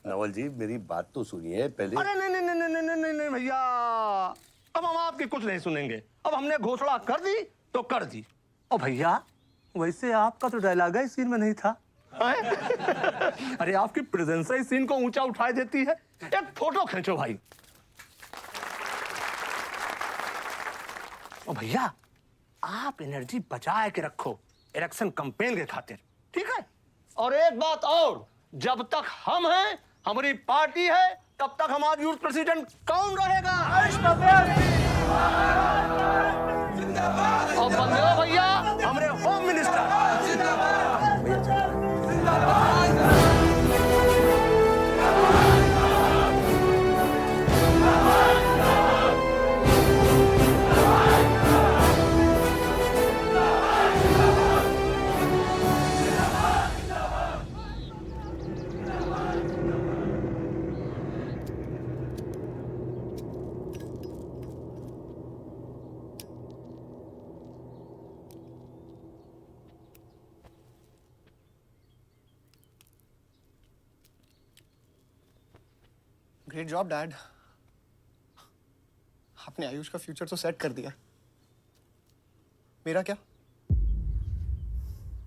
नवल जी, मेरी बात तो सुनिए पहले। अरे नहीं भैया, अब हम आपकी कुछ नहीं सुनेंगे। अब हमने घोषणा कर दी तो कर दी। और भैया, वैसे आपका तो डायलॉग इस सीन में नहीं था। अरे आपकी प्रेजेंस इस सीन को ऊंचा उठा देती है। एक फोटो खींचो भाई। और भैया, आप एनर्जी बचा के रखो इलेक्शन कैंपेन के खातिर, ठीक है? और एक बात और, जब तक हम हैं, हमारी पार्टी है, तब तक हमारा यूथ प्रेसिडेंट कौन रहेगा? और बलदेव भैया हमारे home minister. Great job dad. आपने आयुष का फ्यूचर तो सेट कर दिया। मेरा क्या?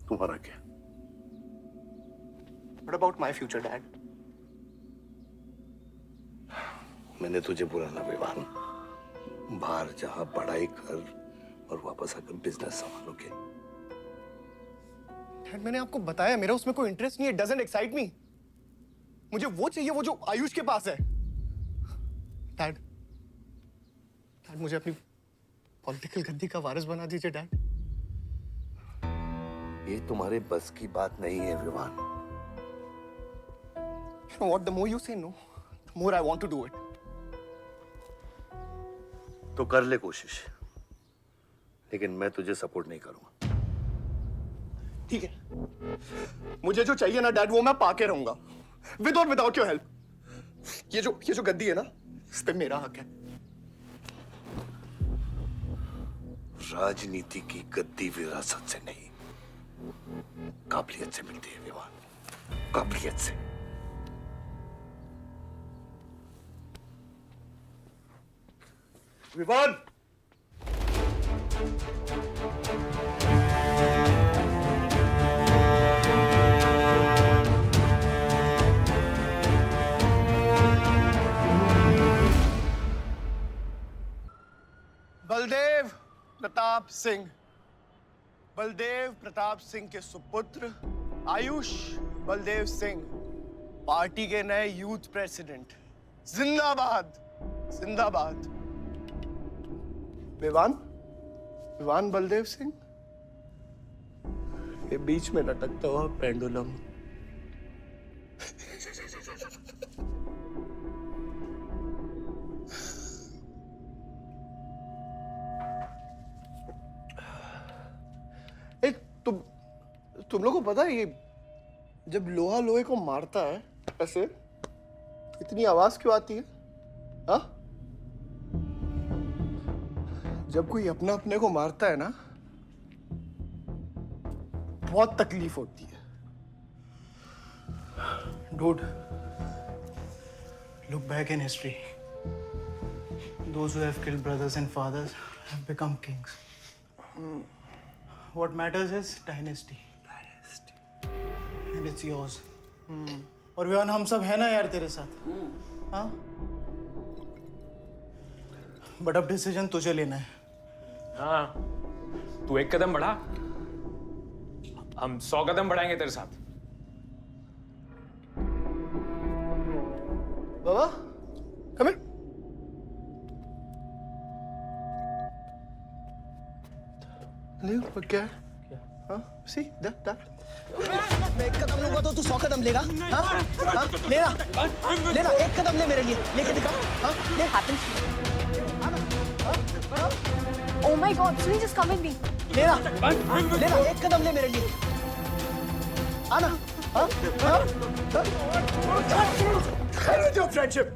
तुम्हारा क्या? What about my future, Dad? मैंने तुझे बुरा ना विवान, बाहर जहां पढ़ाई कर और वापस आकर बिजनेस संभालोगे। डैड, मैंने आपको बताया मेरा उसमें कोई इंटरेस्ट नहीं है। Doesn't excite me. मुझे वो चाहिए वो जो आयुष के पास है। डैड, मुझे अपनी पॉलिटिकल गद्दी का वारिस बना दीजिए डैड। ये तुम्हारे बस की बात नहीं है Vivaan. You know what? The more you say no, the more I want to do it. तो कर ले कोशिश, लेकिन मैं तुझे सपोर्ट नहीं करूंगा। ठीक है, मुझे जो चाहिए ना डैड वो मैं पाके रहूंगा, विद और विदाउट योर हेल्प। ये जो गद्दी है ना, इस पे मेरा हक है। राजनीति की गद्दी विरासत से नहीं, काबिलियत से मिलती है विवान, काबिलियत से। विवान, बलदेव प्रताप सिंह, बलदेव प्रताप सिंह के सुपुत्र आयुष बलदेव सिंह, पार्टी के नए यूथ प्रेसिडेंट। जिंदाबाद, जिंदाबाद। विवान बलदेव सिंह, ये बीच में लटकता हुआ पेंडुलम। तुम लोगों को पता है ये जब लोहा लोहे को मारता है ऐसे इतनी आवाज क्यों आती है? हाँ? जब कोई अपना अपने को मारता है ना, बहुत तकलीफ होती है। Dude, look back in history. Those who have killed brothers and fathers have become kings. What matters is dynasty. And it's yours. और विवान हम सब है ना यार तेरे साथ, हाँ? बट अब डिसीजन तुझे लेना है। हाँ, तू एक कदम बढ़ा, हम 100 कदम बढ़ाएंगे तेरे साथ। बाबा, come here. ले, क्या है? हाँ, see, that. मैं एक कदम लूंगा तो तू 100 कदम लेगा? हाँ? लेना, एक कदम ले मेरे लिए, लेके दिखा। हाँ, ले। Oh my God, Sunil, just come with me. लेना, एक कदम ले मेरे लिए। आना, हाँ? जो फ्रेंडशिप,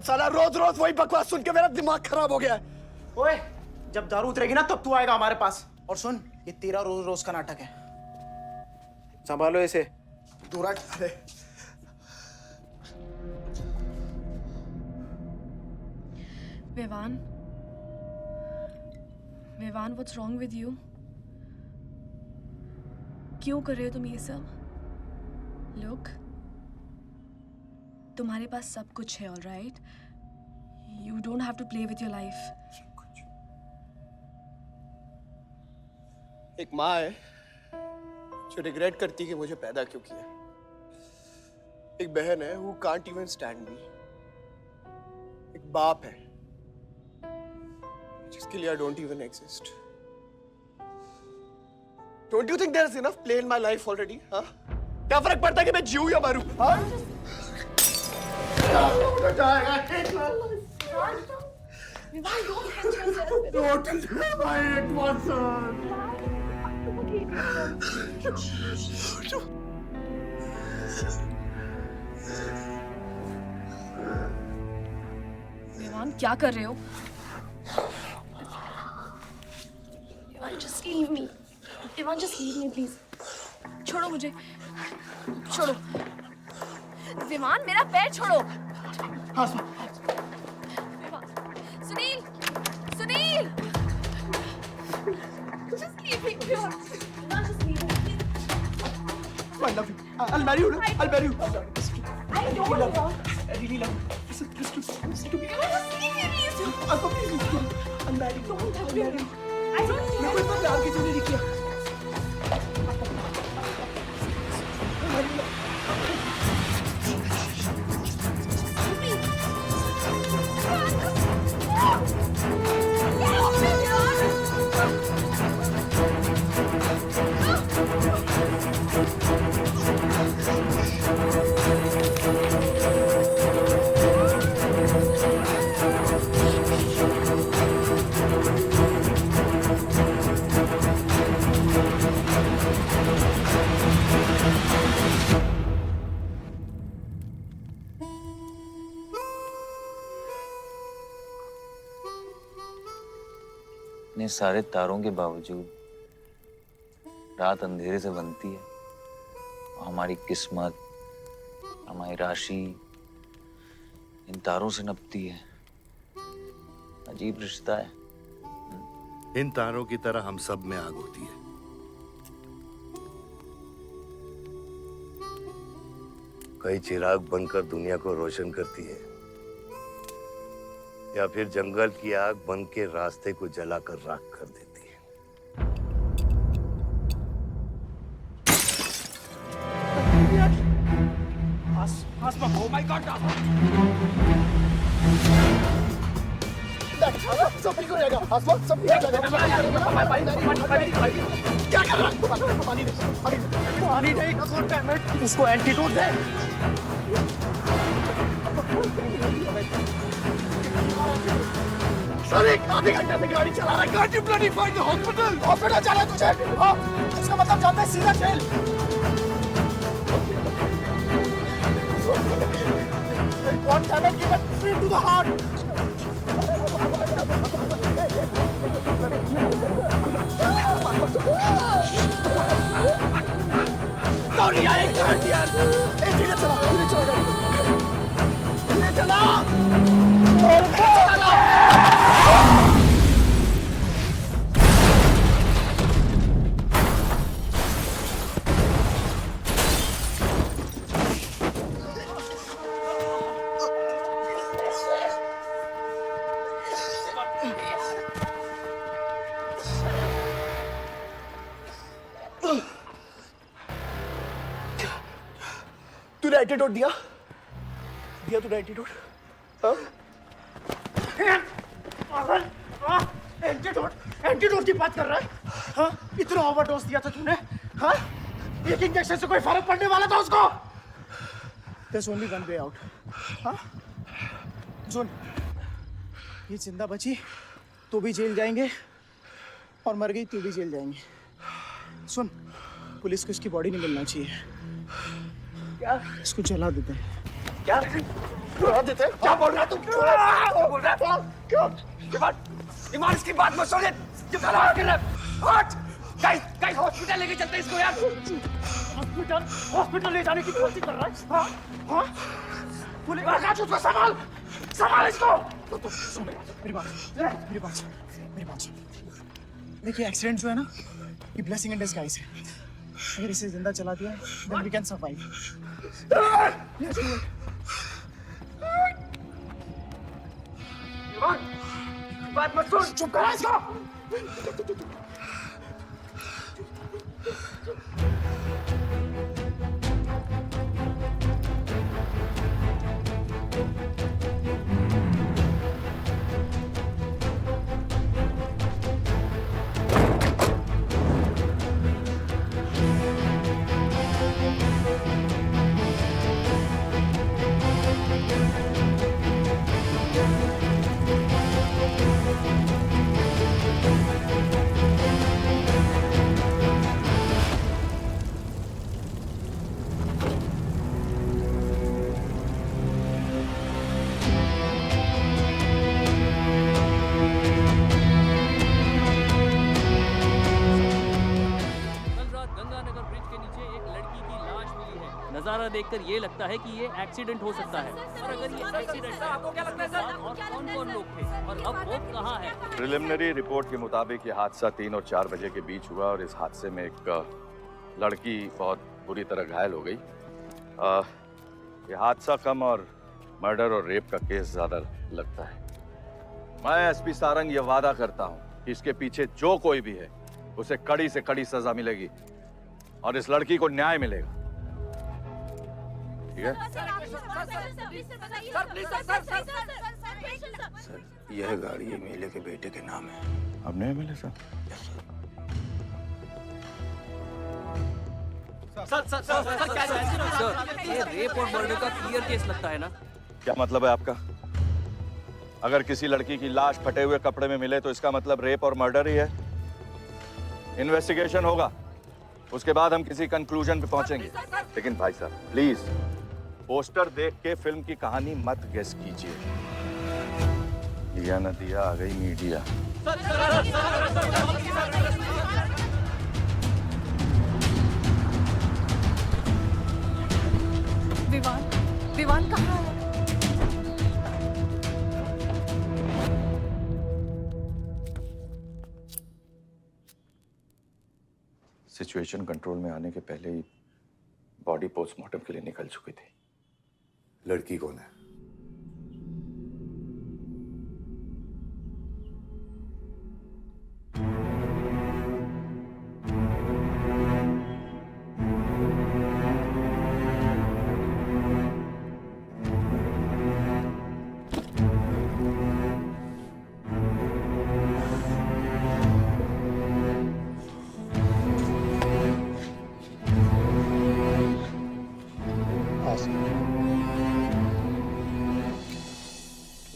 साला रोज वही बकवास सुन के मेरा दिमाग खराब हो गया है। ओए, जब दारू उतरेगी ना तब तू आएगा हमारे पास। और सुन, ये तेरा रोज का नाटक है, संभालो इसे। दूर हट। Vivan, what's wrong with you? क्यों कर रहे हो तुम ये सब? Look, तुम्हारे पास सब कुछ है, all right? You don't have to play with your life. एक माँ है जो रिग्रेट करती है कि मुझे पैदा क्यों किया। एक बहन है who can't even stand me. एक बाप है जिसके लिए I don't even exist. Don't you think there is enough play in my life already? हाँ? क्या फर्क पड़ता है कि मैं जीऊँ या मरूँ? हाँ? Don't leave my one son. Vivaan, क्या कर रहे हो? Vivaan, just leave me. Vivaan, just leave me, please. छोड़ो मुझे, छोड़ो। विवान, मेरा पैर छोड़ो। हाँ, Sunil, just leave me. Vivan, just leave me. I love you. I I'll marry you. I'll marry you. I don't want. I really love you. Listen to me. Just leave me, please. Asma, please listen to me. I'll marry you. Don't touch I'll me. marry you. I don't care. मेरे को इतना प्यार किसी ने नहीं किया. इतने सारे तारों के बावजूद रात अंधेरे से बनती है। हमारी किस्मत, हमारी राशि इन तारों से नपती है। अजीब रिश्ता है। इन तारों की तरह हम सब में आग होती है। कई चिराग बनकर दुनिया को रोशन करती है, या फिर जंगल की आग बन के रास्ते को जलाकर राख कर देती है। Asma, oh my God! सब ठीक हो जाएगा. आसमा, सब ठीक हो जाएगा. क्या कर रहा है? पानी दे. पानी दे. उसको एंटीडोट दे. सर, एक आधे घंटे से गाड़ी चला रहा है. Can't you bloody find the hospital? Hospital जाना है तुझे? हाँ, इसका मतलब जानता है सीधा jail. One damage given straight to the heart. Sorry, I can't यार. धीरे चला. तूने एंटीडोट दिया तूने एंटीडोट? एंटीडोट की बात कर रहा है? हाँ, इतना ओवरडोज दिया था तूने? हाँ, एक इंजेक्शन से कोई फर्क पड़ने वाला था उसको? There's only one way out. हाँ, सुन, ये जिंदा बची तो भी जेल जाएंगे और मर गई तो भी जेल जाएंगे. सुन, पुलिस को इसकी बॉडी नहीं मिलना चाहिए. क्या? इसको जला देते हैं. क्या? जला देते हैं? क्या बोल रहा है तू? क्या बोल रहा है? क्यों? ईमान इसकी बात मत सुनिए. ये गला कर रहा है. हट! गाइस हॉस्पिटल लेके चलते हैं इसको यार. हॉस्पिटल ले जाने की कोशिश कर रहा है? हाँ? हाँ? पुलिस राज उसको संभाल इसको. तो सुन मेरी बात. देखिए एक्सीडेंट जो है ना, ये ब्लेसिंग इन डिस्गाइज है. अगर इसे जिंदा चला दिया then we can survive. बात मत सुन. चुप करा इसको. नजारा देखकर ये लगता है कि ये एक्सीडेंट हो सकता है। और अगर ये एक्सीडेंट है, आपको क्या लगता है सर? और कौन-कौन लोग थे और अब वो कहाँ है? प्रिलिमिनरी रिपोर्ट के मुताबिक ये हादसा 3 और 4 बजे के बीच हुआ और इस हादसे में एक लड़की बहुत बुरी तरह घायल हो गई। ये हादसा कम और मर्डर और रेप का केस ज्यादा लगता है। मैं एसपी सारंग ये वादा करता हूं कि इसके पीछे जो कोई भी है उसे कड़ी से कड़ी सजा मिलेगी और इस लड़की को न्याय मिलेगा। ठीक है? सर, यह गाड़ी एमएलए के बेटे के नाम है। आपने एमएलए सर? सर, ये रेप और मर्डर का क्लियर केस लगता है ना? क्या मतलब है आपका? अगर किसी लड़की की लाश फटे हुए कपड़े में मिले तो इसका मतलब रेप और मर्डर ही है। इन्वेस्टिगेशन होगा, उसके बाद हम किसी कंक्लूजन पे पहुंचेंगे। लेकिन भाई साहब प्लीज पोस्टर देख के फिल्म की कहानी मत गेस कीजिए। दिया न दिया, आ गई मीडिया। विवान कहाँ है? सिचुएशन कंट्रोल में आने के पहले ही बॉडी पोस्टमार्टम के लिए निकल चुकी थी। लड़की कौन है?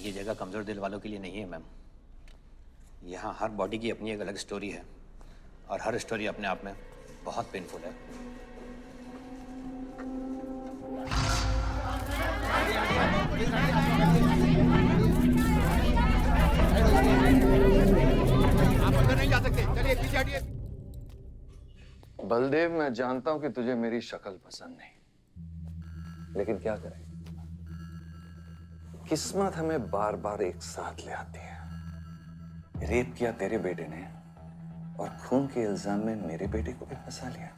ये जगह कमजोर दिल वालों के लिए नहीं है मैम। यहाँ हर बॉडी की अपनी एक अलग स्टोरी है और हर स्टोरी अपने आप में बहुत पेनफुल है। आप अंदर नहीं जा सकते, चलिए पीछे हटिए। बलदेव, मैं जानता हूं कि तुझे मेरी शक्ल पसंद नहीं, लेकिन क्या करें, किस्मत हमें बार बार एक साथ ले आती है। रेप किया तेरे बेटे ने और खून के इल्जाम में मेरे बेटे को भी फंसा लिया।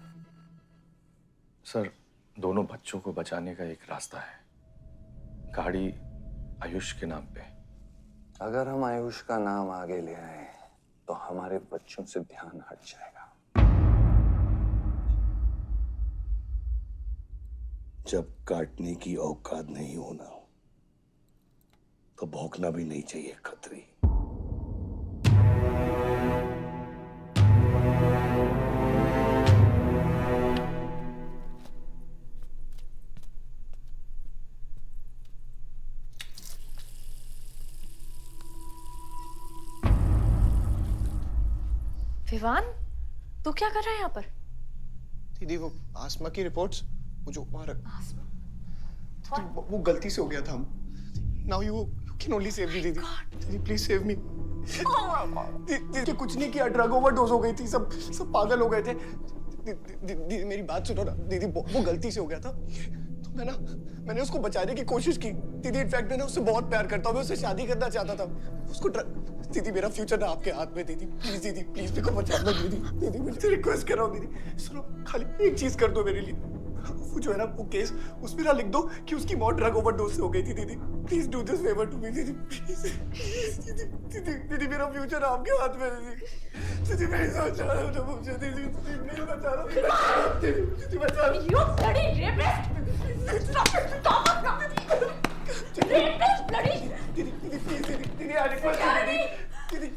सर, दोनों बच्चों को बचाने का एक रास्ता है, गाड़ी आयुष के नाम पे। अगर हम आयुष का नाम आगे ले आए तो हमारे बच्चों से ध्यान हट जाएगा। जब काटने की औकात नहीं होना तो भौंकना भी नहीं चाहिए खतरी। विवान, तू क्या कर रहा है यहाँ पर? दीदी वो आसमा की रिपोर्ट्स, वो जो वहां वो गलती से हो गया था। Now you can only save me दीदी। दीदी प्लीज सेव मी। दीदी कुछ नहीं किया, ड्रग ओवरडोज हो गई थी, सब पागल हो गए थे। दीदी मेरी बात सुनो ना दीदी, वो गलती से हो गया था तो मैंने उसको बचाने की कोशिश की दीदी। इनफैक्ट मैंने उससे बहुत प्यार करता हूँ, मैं उससे शादी करना चाहता था। उसको दीदी मेरा फ्यूचर ना आपके हाथ में दीदी, प्लीज मेरे को बचा दो दीदी। दीदी मुझे रिक्वेस्ट कर रहा हूँ दीदी, सुनो खाली एक चीज कर दो मेरे लिए। वो जो है ना वो केस, उसमें ना लिख दो कि उसकी मौत ड्रग ओवरडोज से हो गई थी दीदी। Please do this favour to me दीदी, प्लीज। दीदी मेरा फ्यूचर आपके हाथ में दीदी। दीदी मैं सोच रहा हूँ ना मुझे दीदी नहीं बचा रहा। दीदी बचा रहा। You bloody rapist! Stop it! Stop it! Rapist, bloody! दीदी प्लीज दीदी आई रिक्वेस्ट दीदी।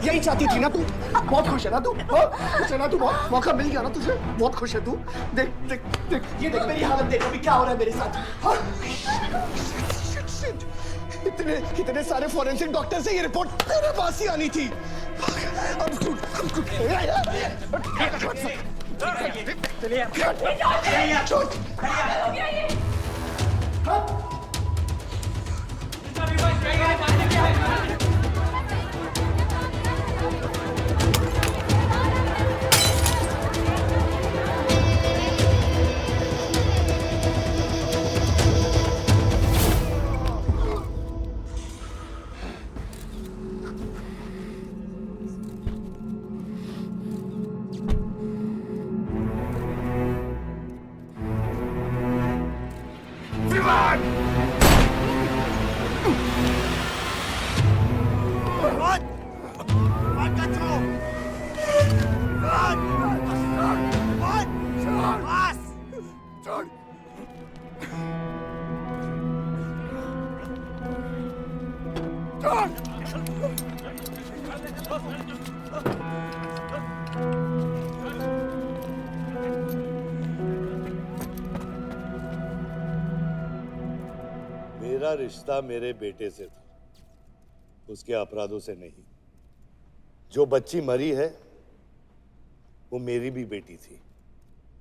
यही चाहती थी ना तू? बहुत खुश है ना तू? खुश है ना तू? बहुत मौका मिल गया ना तुझे? बहुत खुश है तू? देख देख देख, ये देख मेरी हालत, देख अभी क्या हो रहा है मेरे साथ। इतने सारे फॉरेंसिक डॉक्टर से ये रिपोर्ट तेरे पास ही आनी थी। मेरा रिश्ता मेरे बेटे से था, उसके अपराधों से नहीं। जो बच्ची मरी है वो मेरी भी बेटी थी।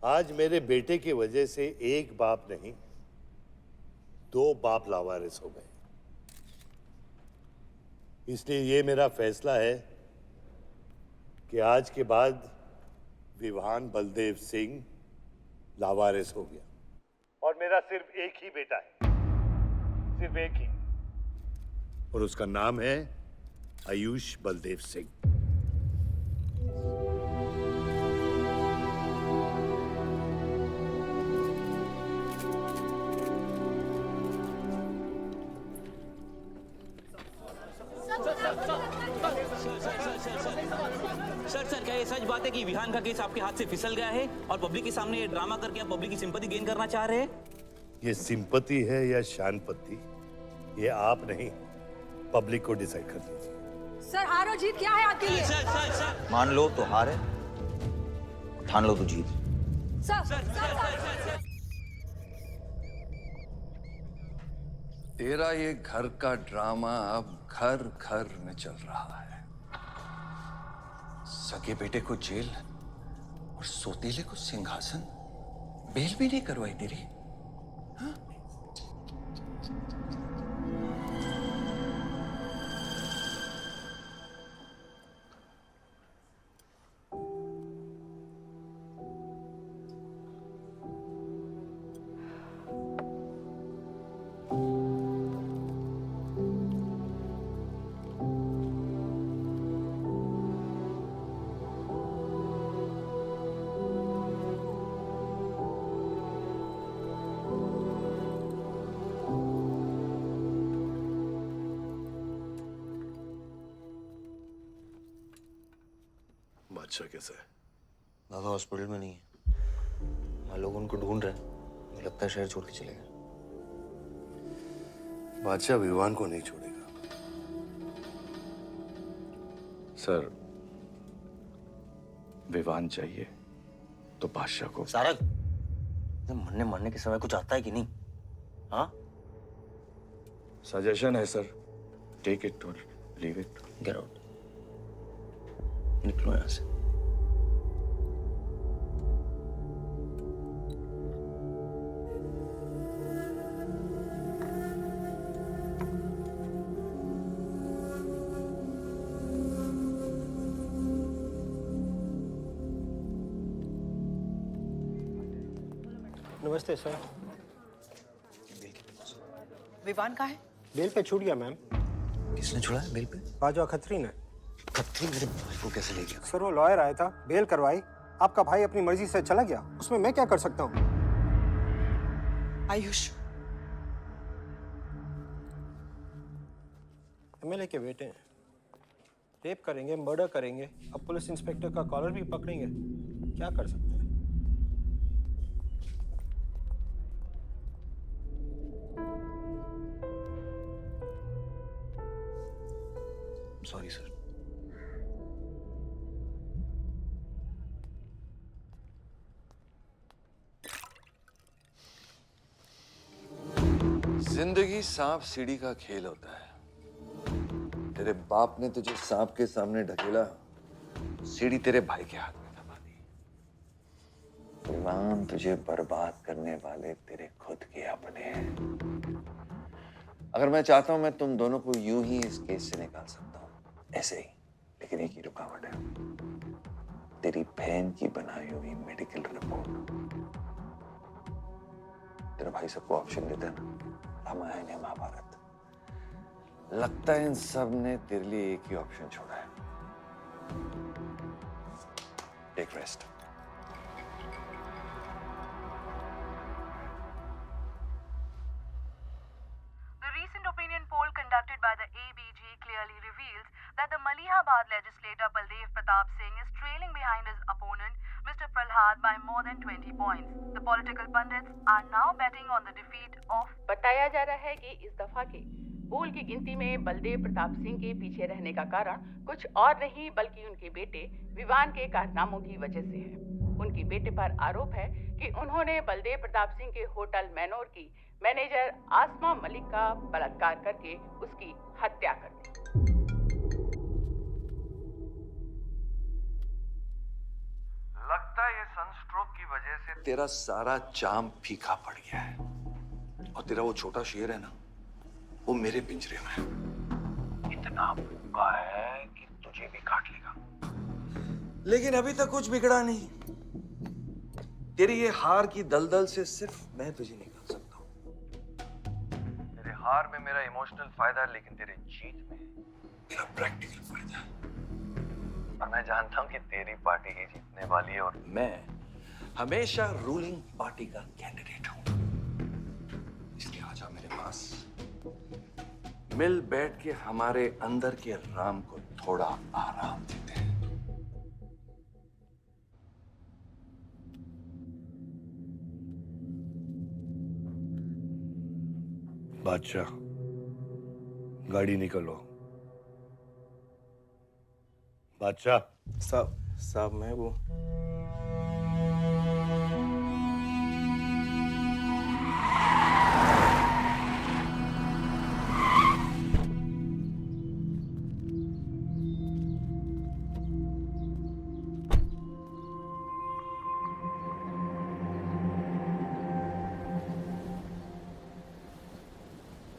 आज मेरे बेटे की वजह से एक बाप नहीं, दो बाप लावारिस हो गए। इसलिए ये मेरा फैसला है कि आज के बाद विवान बलदेव सिंह लावारिस हो गया और मेरा सिर्फ एक ही बेटा है, सिर्फ एक ही, और उसका नाम है आयुष बलदेव सिंह। सर क्या ये सच बात है कि विहान का केस आपके हाथ से फिसल गया है और पब्लिक के सामने ये ड्रामा करके आप पब्लिक की सिंपैथी गेन करना चाह रहे हैं? ये सिंपैथी है या शानपत्ती, ये आप नहीं, पब्लिक को डिसाइड कर दीजिए। सर हार और जीत क्या है आपके लिए? मान लो तो हार है, ठान लो तो जीत। तेरा ये घर का ड्रामा अब घर घर में चल रहा है। सगे बेटे को जेल और सोतीले को सिंहासन, बेल भी नहीं करवाई तेरी। बादशाह कैसा है? दादा हॉस्पिटल में नहीं है, वहाँ लोग उनको ढूंढ रहे हैं, मुझे लगता है शहर छोड़ के चले गए। बादशाह विवान को नहीं छोड़ेगा। सर, विवान चाहिए तो बादशाह को। सारंग, मरने मरने के समय कुछ आता है कि नहीं? हाँ? सजेशन है सर, टेक इट और लीव इट। गेट आउट, निकलो यहाँ से। नमस्ते सर। विवान कहाँ है? बेल पे छूट गया मैम। किसने छुड़ा है बेल पे? बाजवा खत्री ने। खत्री मेरे भाई को कैसे ले गया? सर वो लॉयर आया था, बेल करवाई, आपका भाई अपनी मर्जी से चला गया, उसमें मैं क्या कर सकता हूँ? आयुष एमएलए के बेटे हैं, रेप करेंगे, मर्डर करेंगे, अब पुलिस इंस्पेक्टर का कॉलर भी पकड़ेंगे, क्या कर सकते हैं? Sorry sir. जिंदगी सांप सीढ़ी का खेल होता है। तेरे बाप ने तुझे सांप के सामने ढकेला, सीढ़ी तेरे भाई के हाथ में दबा दी। विवान तुझे बर्बाद करने वाले तेरे खुद के अपने हैं। अगर मैं चाहता हूं, मैं तुम दोनों को यूं ही इस केस से निकाल सकता हूं, ऐसे ही। लेकिन एक ही रुकावट है, तेरी बहन की बनाई हुई मेडिकल रिपोर्ट। तेरा भाई सबको ऑप्शन देता है ना, रामायण या महाभारत। लगता है इन सब ने तेरे लिए एक ही ऑप्शन छोड़ा है, take rest. reveals that the Malihabad legislator Baldev Pratap Singh is trailing behind his opponent, Mr. Prahlad, by more than 20 points. The political pundits are now betting on the defeat of... बताया जा रहा है कि इस दफा के पोल की गिनती में बलदेव प्रताप सिंह के पीछे रहने का कारण कुछ और नहीं बल्कि उनके बेटे विवान के कारनामों की वजह से है। उनके बेटे पर आरोप है कि उन्होंने बलदेव प्रताप सिंह के होटल मैनोर की मैनेजर आसमा मलिक का बलात्कार करके उसकी हत्या कर दी। लगता है ये सनस्ट्रोक की वजह से तेरा सारा चाम फीका पड़ गया है और तेरा वो छोटा शेर है ना, वो मेरे पिंजरे में है। इतना भूखा है कि तुझे भी काट लेगा। लेकिन अभी तक कुछ बिगड़ा नहीं। तेरी ये हार की दलदल से सिर्फ मैं तुझे निकाल सकता हूँ। तेरे हार में मेरा इमोशनल फायदा है, लेकिन तेरे जीत में मेरा प्रैक्टिकल फायदा है। और मैं जानता हूँ कि तेरी पार्टी ही जीतने वाली है और मैं हमेशा रूलिंग पार्टी का कैंडिडेट हूँ। इसलिए आजा मेरे पास, मिल बैठ के हमारे अंदर के राम को थोड़ा आराम देते हैं। बादशाह, गाड़ी निकलो। बादशाह साहब मैं वो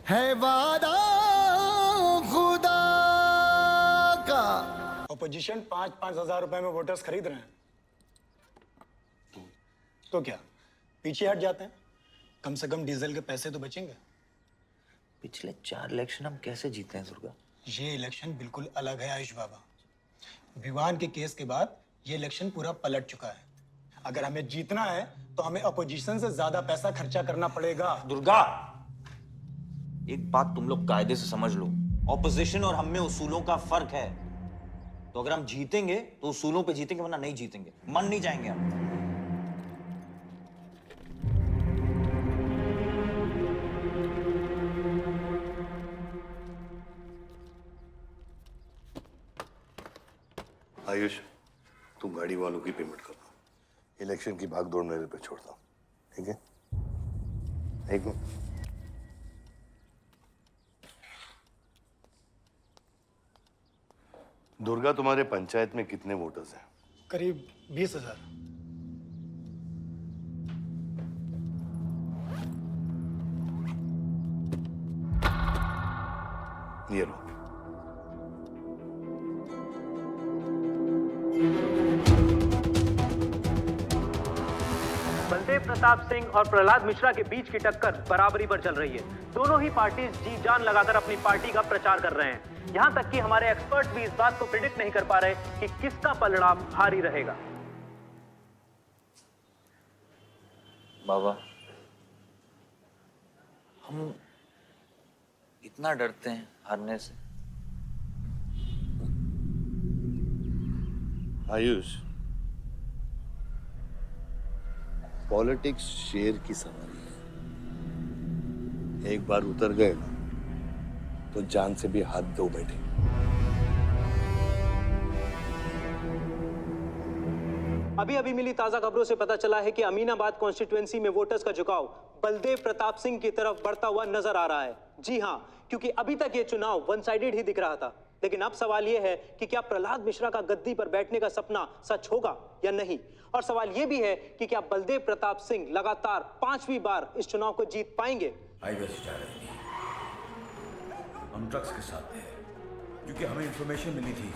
है वादा खुदा का। ऑपोजिशन 5-5 हजार रुपए में वोटर्स खरीद रहे हैं, तो क्या पीछे हट जाते हैं? कम से कम डीजल के पैसे तो बचेंगे। पिछले 4 इलेक्शन हम कैसे जीते हैं दुर्गा? ये इलेक्शन बिल्कुल अलग है आयुष बाबा। विवान के केस के बाद ये इलेक्शन पूरा पलट चुका है। अगर हमें जीतना है तो हमें अपोजिशन से ज्यादा पैसा खर्चा करना पड़ेगा। दुर्गा, एक बात तुम लोग कायदे से समझ लो, ऑपोजिशन और हम में उसूलों का फर्क है। तो अगर हम जीतेंगे तो उसूलों पे जीतेंगे, वरना नहीं जीतेंगे, मन नहीं जाएंगे हम। आयुष, तुम गाड़ी वालों की पेमेंट कर दो। इलेक्शन की भागदौड़ मेरे पे छोड़ दो, ठीक है? एक मिनट। दुर्गा, तुम्हारे पंचायत में कितने वोटर्स हैं? करीब 20,000। ये लो। बलदेव प्रताप सिंह और प्रहलाद मिश्रा के बीच की टक्कर बराबरी पर चल रही है। दोनों ही पार्टीज जी जान लगाकर अपनी पार्टी का प्रचार कर रहे हैं। यहां तक कि हमारे एक्सपर्ट भी इस बात को प्रिडिक्ट नहीं कर पा रहे कि किसका परिणाम भारी रहेगा। बाबा, हम इतना डरते हैं हारने से। आयुष, पॉलिटिक्स शेर की सवारी है। एक बार उतर गए ना तो जान से भी हाथ धो बैठे। अभी अभी मिली ताजा खबरों से पता चला है कि अमीनाबाद कॉन्स्टिट्यूएंसी में वोटर्स का झुकाव बलदेव प्रताप सिंह की तरफ बढ़ता हुआ नजर आ रहा है। जी हां, क्योंकि अभी तक ये चुनाव वन साइडेड ही दिख रहा था। लेकिन अब सवाल यह है कि क्या प्रहलाद मिश्रा का गद्दी पर बैठने का सपना सच होगा या नहीं। और सवाल यह भी है कि क्या बलदेव प्रताप सिंह लगातार 5वीं बार इस चुनाव को जीत पाएंगे। हम ट्रक्स के साथ थे क्योंकि हमें इंफॉर्मेशन मिली थी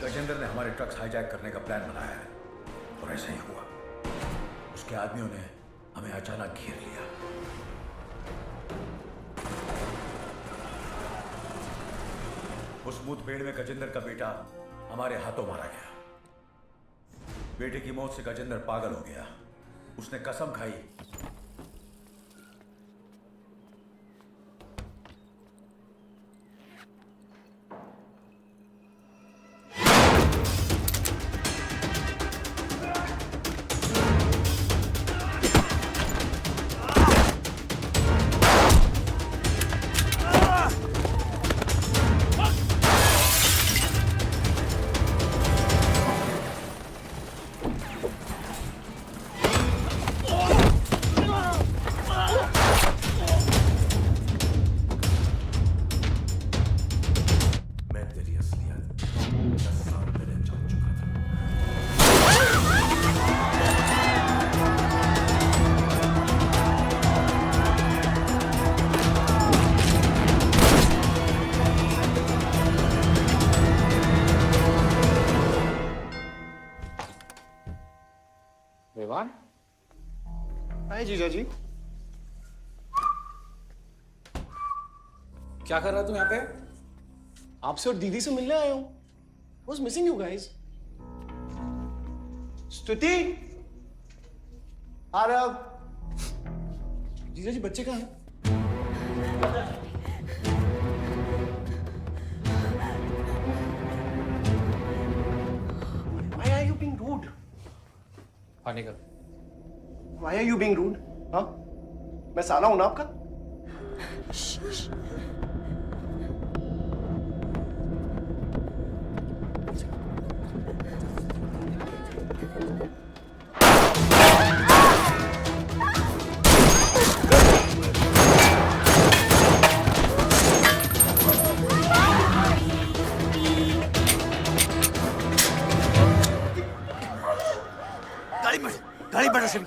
गजेंद्र ने हमारे ट्रक्स हाईजैक करने का प्लान बनाया है, और ऐसा ही हुआ। उसके आदमियों ने हमें अचानक घेर लिया। उस मुठभेड़ में गजेंद्र का बेटा हमारे हाथों मारा गया। बेटे की मौत से गजेंद्र पागल हो गया। उसने कसम खाई हाय जीजा जी। क्या कर रहा तू यहाँ पे? आपसे और दीदी से मिलने आया हूं। Was missing you guys. स्तुति, आरव, जीजा जी बच्चे कहाँ हैं? Why are you being rude? बाहर निकल। Why are you being rude? हाँ? मैं साला हूं ना आपका? गाड़ी बढ़ा से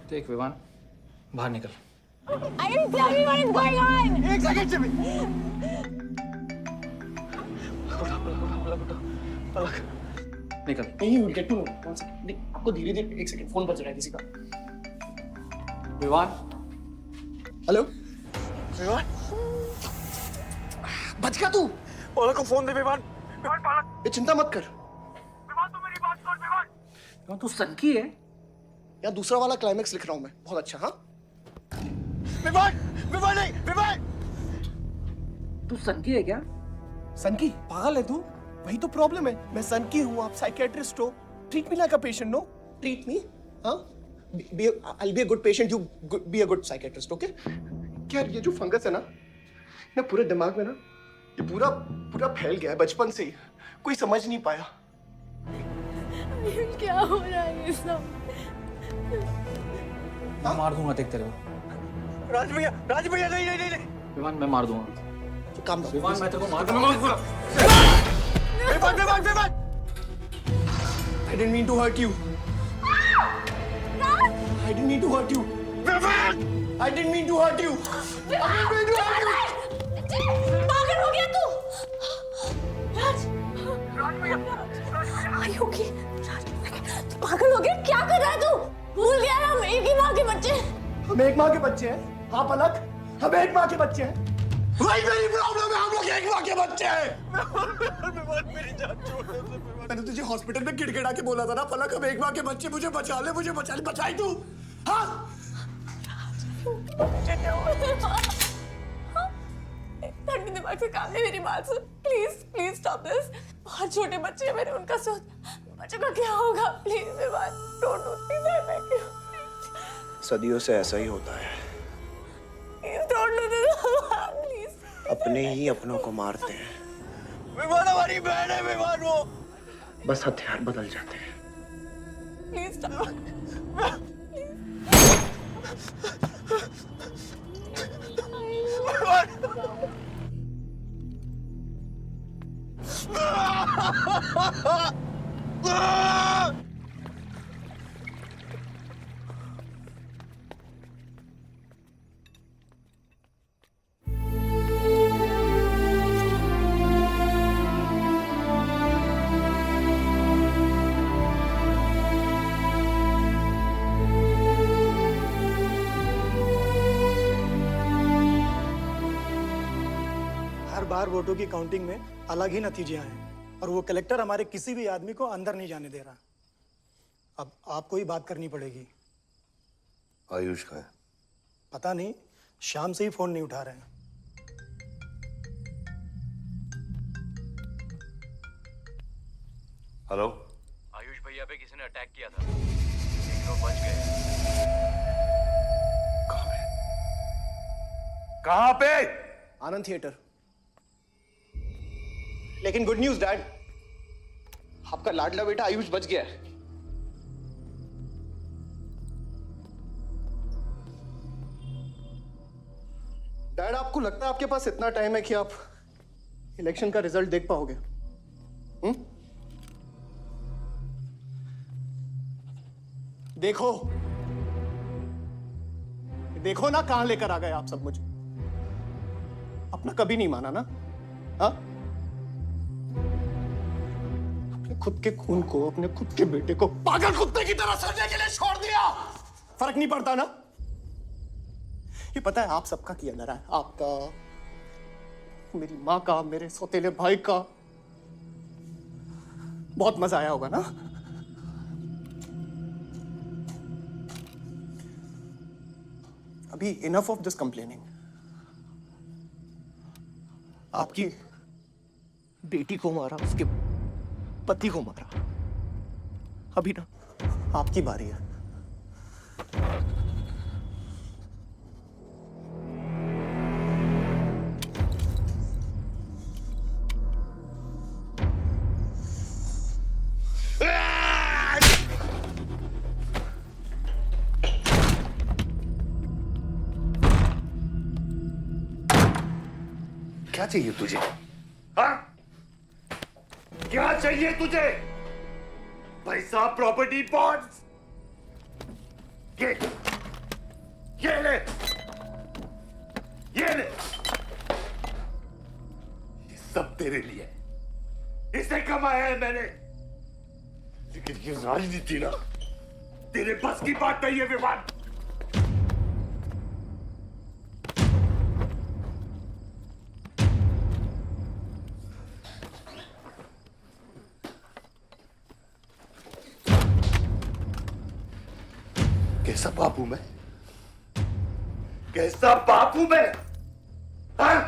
देख विवान, बाहर निकल। Ayush, tell me what is going on. एक सेकंड से भी। निकल। नहीं, you will get to know. One second. नहीं, आपको धीरे-धीरे एक सेकंड फोन बज रहा है किसी का। विवान। हेलो। विवान। बच गया तू। पलक को फोन दे विवान। विवान पलक। ये चिंता मत कर। विवान तू मेरी बात सुन विवान। विवान तू सनकी है? या दूसरा वाला क्लाइमेक्स लिख रहा हूं मैं। बहुत अच्छा हाँ? विवान, विवान नहीं, विवान। तू सनकी है क्या? सनकी? पागल है तू? वही तो प्रॉब्लम है। मैं सनकी हूँ, आप साइकियाट्रिस्ट हो। Treat me like a patient, no? Treat me, हाँ? I'll be a good patient, you be a good psychiatrist, okay? क्या ये जो फंगस है ना पूरे दिमाग में ना, ये पूरा फैल गया है बचपन से ही। कोई समझ नहीं पाया। क्या हो रहा है ये सब? मैं मार दूंगा देख तेरे को। राज भैया नहीं। विवान मैं मार दूंगा। काम विवान मैं तेरे को मार दूंगा। Vivaan. I didn't mean to hurt you. I didn't mean to hurt you. Vivaan! I didn't mean to hurt you. पागल हो गया तू? राज भैया, Are you okay? तू पागल हो गया? क्या कर रहा है तू? भूल गया हम एक ही माँ के बच्चे। हम एक माँ के बच्चे हैं? हाँ पलक, हम एक माँ के बच्चे हैं। वही मेरी प्रॉब्लम है, हम लोग एक माँ के बच्चे हैं। मेरी जान छोड़ दे। मैंने तुझे हॉस्पिटल में गिड़गिड़ा के बोला था ना पलक, हम एक माँ के बच्चे, मुझे बचा ले, बचाई तू। हाँ? ठंडे दिमाग से काम है, मेरी बात सुन। Please stop this. बहुत छोटे बच्चे हैं मेरे, उनका सोच बच्चों का क्या होगा? Please don't do this. I beg you. सदियों से ऐसा ही होता है। Don't do this please. अपने ही अपनों को मारते हैं। विवान हमारी बहन है विवान वो। बस हथियार बदल जाते हैं। Please stop. हर बार वोटों की काउंटिंग में अलग ही नतीजे आए और वो कलेक्टर हमारे किसी भी आदमी को अंदर नहीं जाने दे रहा। अब आपको ही बात करनी पड़ेगी। आयुष का है? पता नहीं, शाम से ही फोन नहीं उठा रहे हैं। हेलो। आयुष भैया पे किसी ने अटैक किया था, लेकिन वो बच गए। कहाँ पे? आनंद थिएटर। लेकिन गुड न्यूज डैड, आपका लाडला बेटा आयुष बच गया है। आपको लगता है आपके पास इतना टाइम है कि आप इलेक्शन का रिजल्ट देख पाओगे? देखो देखो ना, कहां लेकर आ गए आप सब मुझे। अपना कभी नहीं माना ना? हाँ, अपने खुद के खून को, अपने खुद के बेटे को पागल कुत्ते की तरह सड़ने के लिए छोड़ दिया। फर्क नहीं पड़ता ना? ये पता है आप सबका किया लड़ा है, आपका, मेरी माँ का, मेरे सौतेले भाई का। बहुत मजा आया होगा ना? अभी इनफ ऑफ दिस कंप्लेनिंग। आपकी बेटी को मारा, उसके पति को मारा, अभी ना आपकी बारी है। क्या चाहिए तुझे? हाँ? क्या चाहिए तुझे? पैसा, प्रॉपर्टी, बॉन्ड्स? ये ले, ये ले। ये सब तेरे लिए, इसे कमाया है मैंने। लेकिन ये राजनीति ना, तेरे बस की बात नहीं है विवान। कैसा बाप हूं मैं? कैसा बाप हूं मैं? हाँ?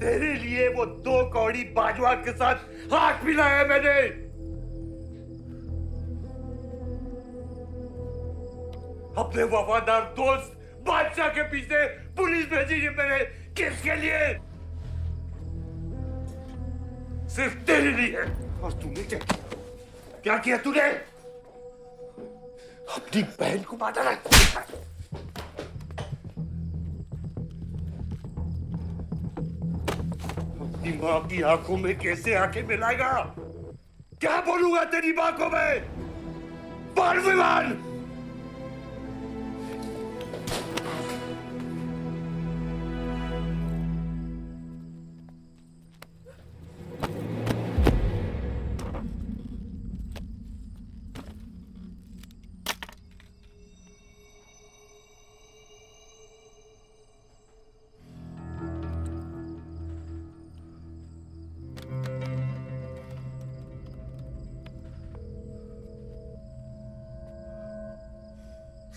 तेरे लिए वो 2 कौड़ी बाजवा के साथ हाथ मिलाया मैंने। अपने वफादार दोस्त बादशाह के पीछे पुलिस भेजी है मैंने। किसके लिए? सिर्फ तेरे लिए। और तूने क्या किया? क्या किया तूने? अपनी बहन को मारा है। अपनी मां की आंखों में कैसे आंखें मिलाएगा? क्या बोलूंगा तेरी मां को मैं? बोल विमान।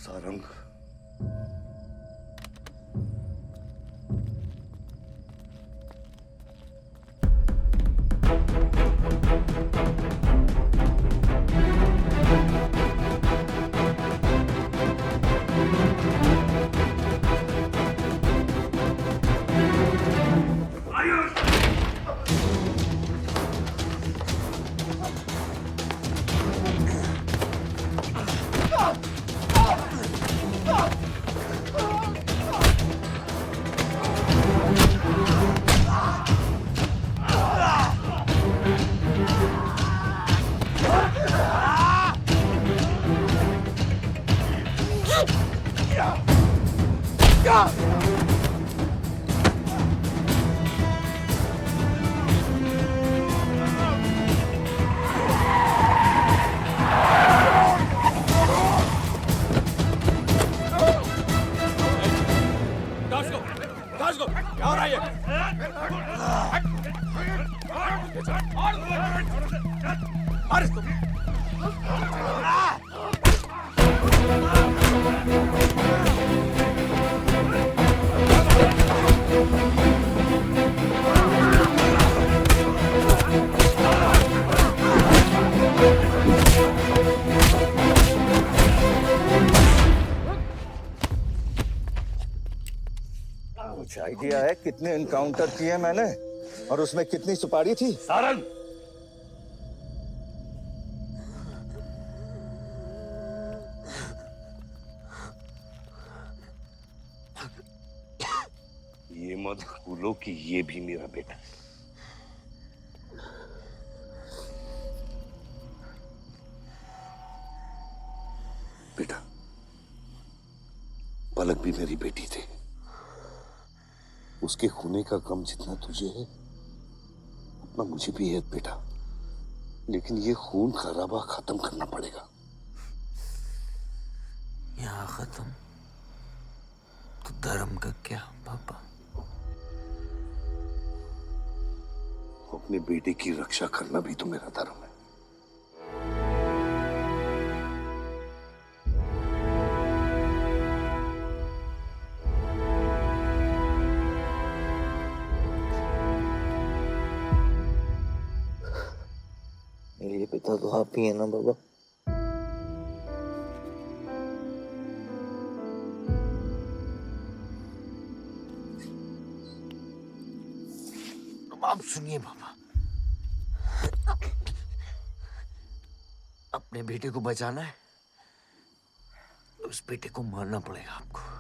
सारंग, क्या हो रहा है ये? मार इसको। कुछ आइडिया है कितने एनकाउंटर किए मैंने और उसमें कितनी सुपारी थी? सारंग, भूलो कि ये भी मेरा बेटा है। बेटा, पलक भी मेरी बेटी थी। उसके खोने का गम जितना तुझे है उतना मुझे भी है बेटा, लेकिन ये खून खराबा खत्म करना पड़ेगा। यहाँ खत्म तो धर्म का क्या पापा? अपने बेटे की रक्षा करना भी तो मेरा धर्म है। मेरे लिए पिता तो आप ही है ना बाबा? अब सुनिए बाबा, अपने बेटे को बचाना है तो उस बेटे को मारना पड़ेगा आपको।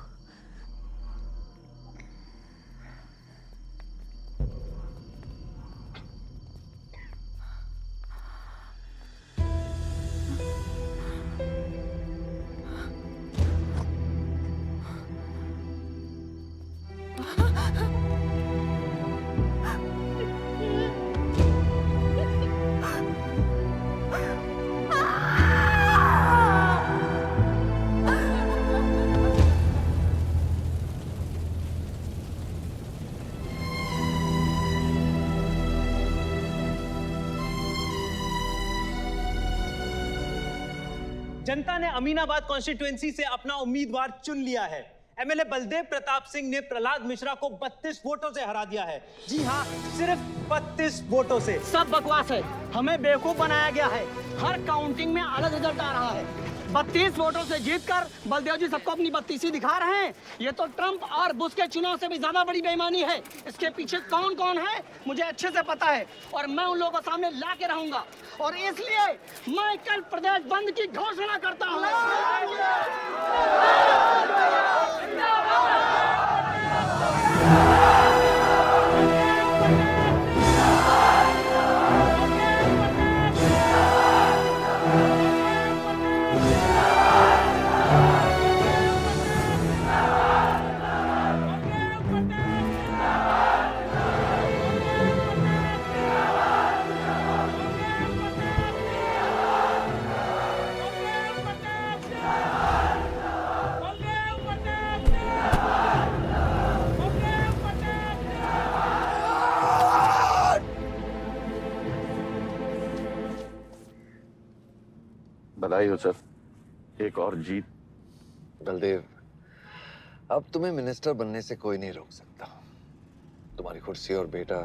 जनता ने अमीनाबाद कॉन्स्टिट्यूएंसी से अपना उम्मीदवार चुन लिया है। एमएलए बलदेव प्रताप सिंह ने प्रहलाद मिश्रा को 32 वोटों से हरा दिया है। जी हाँ, सिर्फ 32 वोटों से। सब बकवास है, हमें बेवकूफ बनाया गया है। हर काउंटिंग में अलग रिजल्ट आ रहा है। 32 वोटों से जीतकर बलदेव जी सबको अपनी बत्तीसी दिखा रहे हैं। ये तो ट्रंप और बुश के चुनाव से भी ज्यादा बड़ी बेईमानी है। इसके पीछे कौन कौन है मुझे अच्छे से पता है और मैं उन लोगों के सामने ला के रहूंगा और इसलिए मैं कल प्रदेश बंद की घोषणा करता हूँ। बधाई हो सर, एक और जीत। बलदेव, अब तुम्हें मिनिस्टर बनने से कोई नहीं रोक सकता। तुम्हारी कुर्सी और बेटा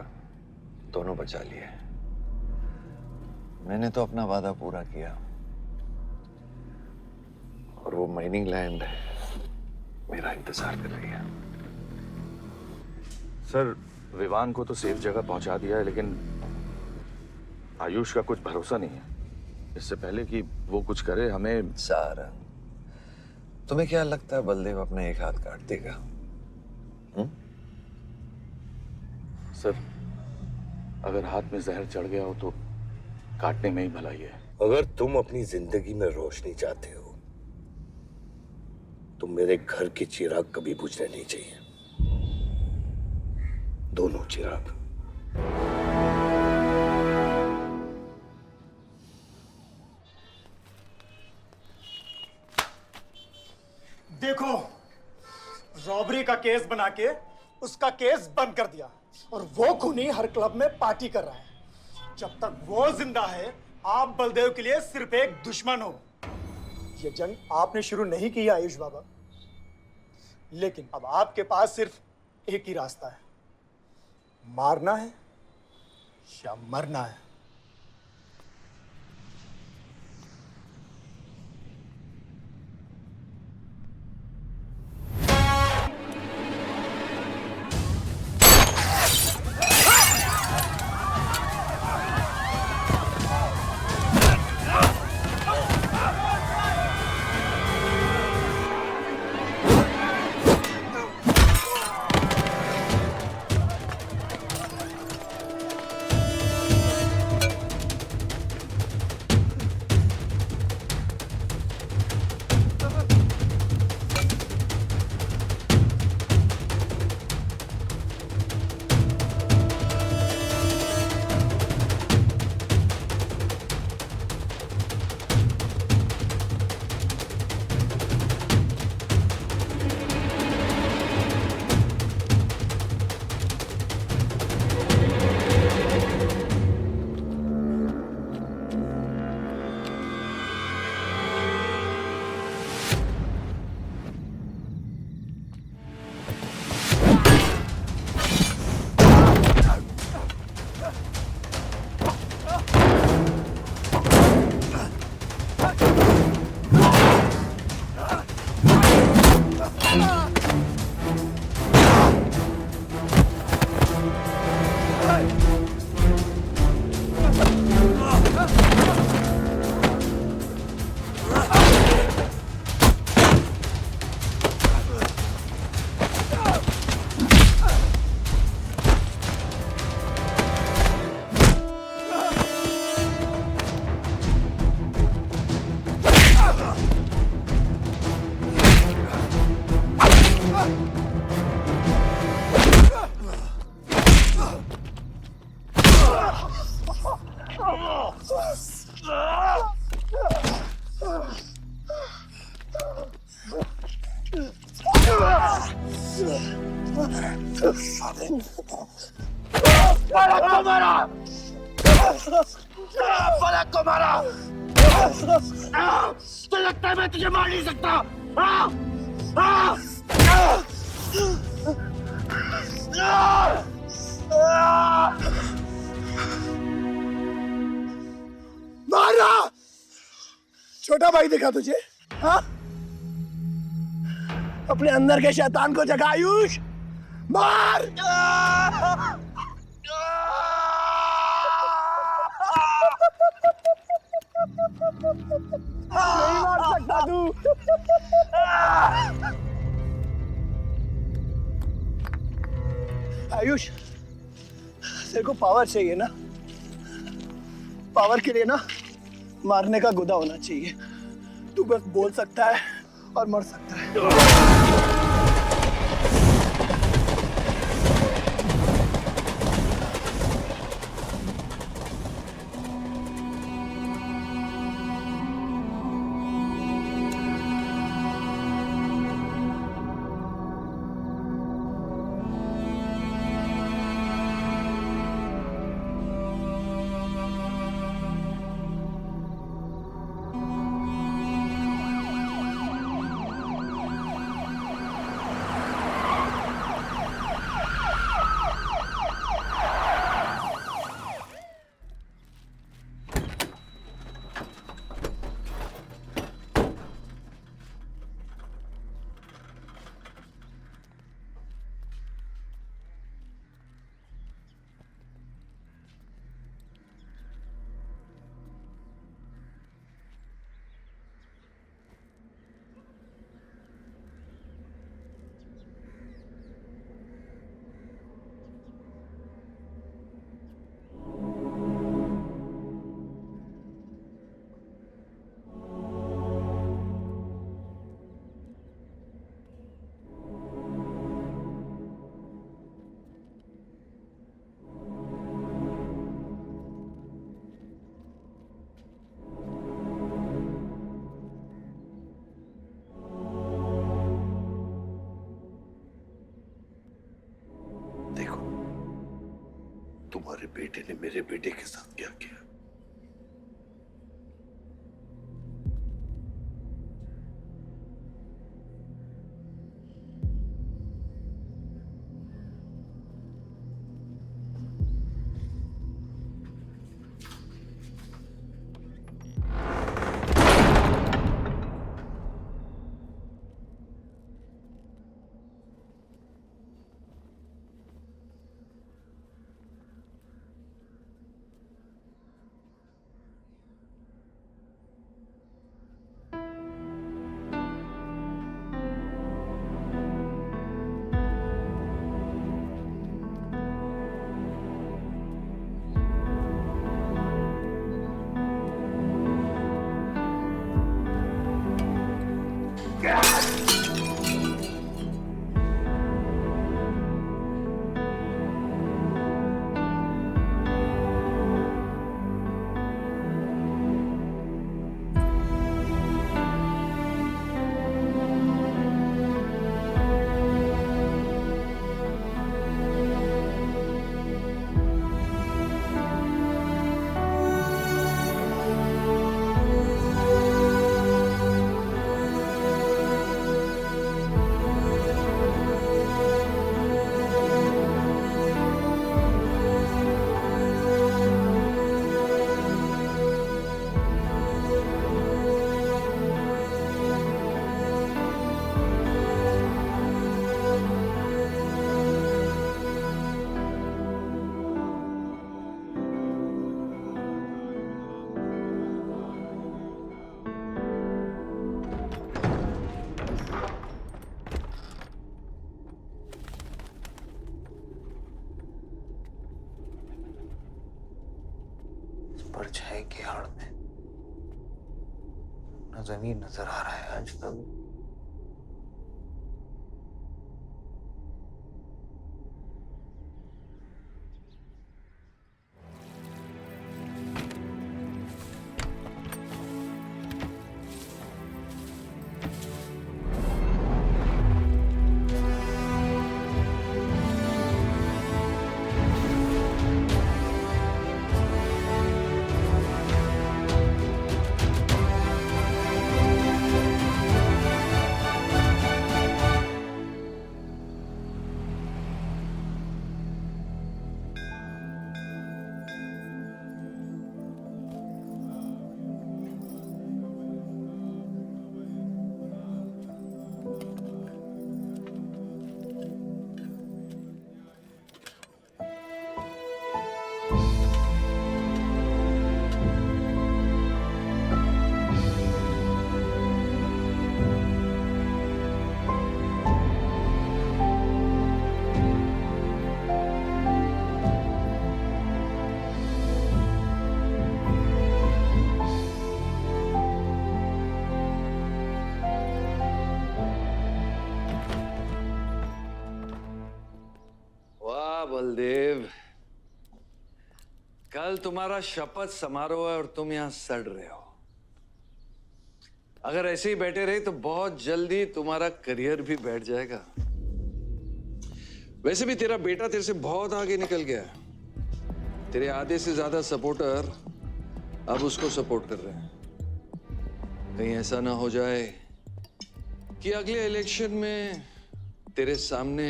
दोनों बचा लिए। मैंने तो अपना वादा पूरा किया और वो माइनिंग लैंड मेरा इंतजार कर रही है। सर, विवान को तो सेफ जगह पहुंचा दिया है, लेकिन आयुष का कुछ भरोसा नहीं है। इससे पहले कि वो कुछ करे हमें। सारंग, तुम्हें क्या लगता है बलदेव अपना एक हाथ काट देगा? सर, अगर हाथ में जहर चढ़ गया हो तो काटने में ही भलाई है। अगर तुम अपनी जिंदगी में रोशनी चाहते हो तो मेरे घर के चिराग कभी बुझने नहीं चाहिए। दोनों चिराग। देखो, रॉबरी का केस बना के उसका केस बंद कर दिया और वो खूनी हर क्लब में पार्टी कर रहा है। जब तक वो जिंदा है, आप बलदेव के लिए सिर्फ एक दुश्मन हो। ये जंग आपने शुरू नहीं की आयुष बाबा, लेकिन अब आपके पास सिर्फ एक ही रास्ता है, मारना है या मरना है। पलक को मारा, पलक को मारा। तो लगता है मैं तुझे मार नहीं सकता। मारा। छोटा भाई दिखा तुझे? हाँ, अपने अंदर के शैतान को जगा आयुष, मार। नहीं मार सकता तू। आयुष, तेरे को पावर चाहिए ना? पावर के लिए ना मारने का गुदा होना चाहिए। तू बस बोल सकता है और मर सकता है। तुम्हारे बेटे ने मेरे बेटे के साथ क्या किया? परछाई की आड़ में न जमीन नजर आ रहा है आज तक। बलदेव, कल तुम्हारा शपथ समारोह है और तुम यहां सड़ रहे हो। अगर ऐसे ही बैठे रहे तो बहुत जल्दी तुम्हारा करियर भी बैठ जाएगा। वैसे भी तेरा बेटा तेरे से बहुत आगे निकल गया है। तेरे आधे से ज्यादा सपोर्टर अब उसको सपोर्ट कर रहे हैं। कहीं ऐसा ना हो जाए कि अगले इलेक्शन में तेरे सामने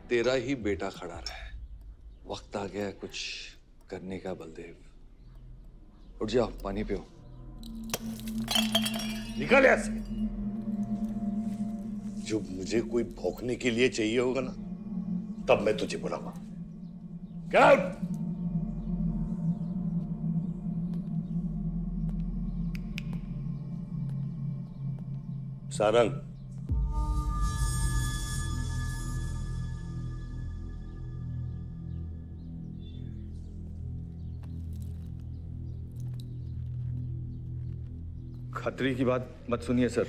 तेरा ही बेटा खड़ा रहे। वक्त आ गया कुछ करने का बलदेव। उठ जाओ, पानी पियो। निकल यहाँ से। जब मुझे कोई भौंकने के लिए चाहिए होगा ना, तब मैं तुझे बुलाऊंगा। Get out! सारंग, खतरी की बात मत सुनिए सर,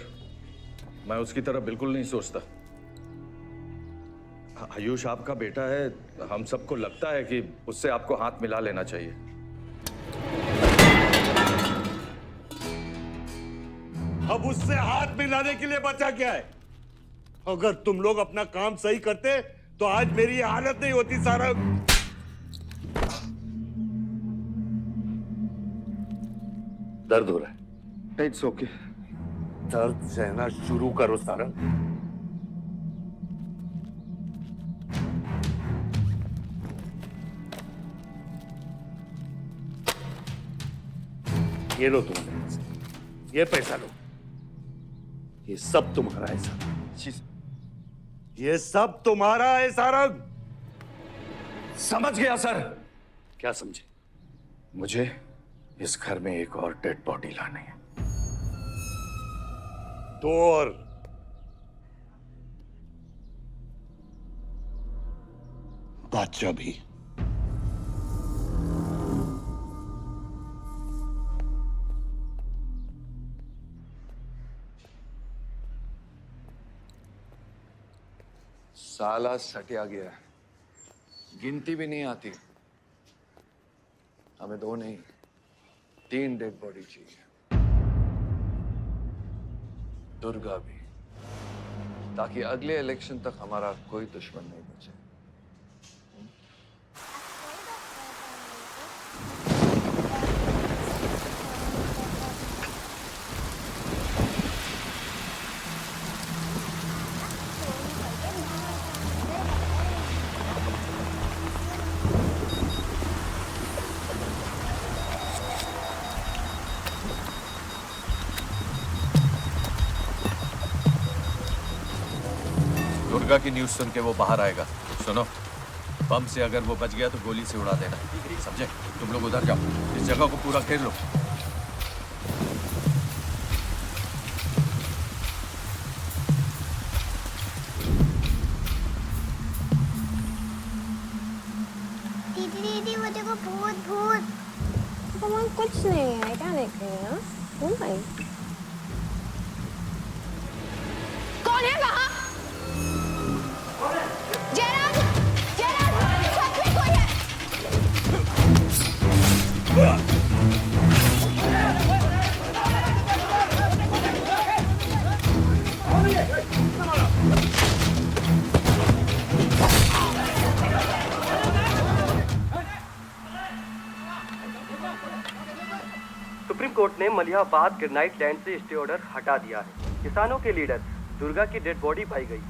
मैं उसकी तरह बिल्कुल नहीं सोचता। आयुष आपका बेटा है, हम सबको लगता है कि उससे आपको हाथ मिला लेना चाहिए। अब उससे हाथ मिलाने के लिए बचा क्या है? अगर तुम लोग अपना काम सही करते तो आज मेरी ये हालत नहीं होती। सारंग, दर्द हो रहा है? It's okay. दर्द सहना शुरू करो सारंग। ये लो तुम्हारे पैसे, ये पैसा लो। ये सब तुम्हारा है सारंग, ये सब तुम्हारा है सारंग। समझ गया सर। क्या समझे? मुझे इस घर में एक और डेड बॉडी लानी है। दो और। बादशाह भी। साला सटिया गया है, गिनती भी नहीं आती। हमें 2 नहीं 3 डेड बॉडी चाहिए। दुर्गा भी, ताकि अगले इलेक्शन तक हमारा कोई दुश्मन नहीं बचे। दुर्गा की न्यूज़ सुन के वो बाहर आएगा। सुनो, बम से अगर वो बच गया तो गोली से उड़ा देना, समझे? तुम लोग उधर जाओ, इस जगह को पूरा घेर लो। दीदी वो देखो, भूत भूत। मम्मा कुछ नहीं है, क्या देख रही है? कौन है वहाँ? जयराज, जयराज, छत में कोई है। सुप्रीम कोर्ट ने मलिहाबाद ग्रेनाइट लैंड से स्टे ऑर्डर हटा दिया है। किसानों के लीडर दुर्गा की डेड बॉडी पाई गई।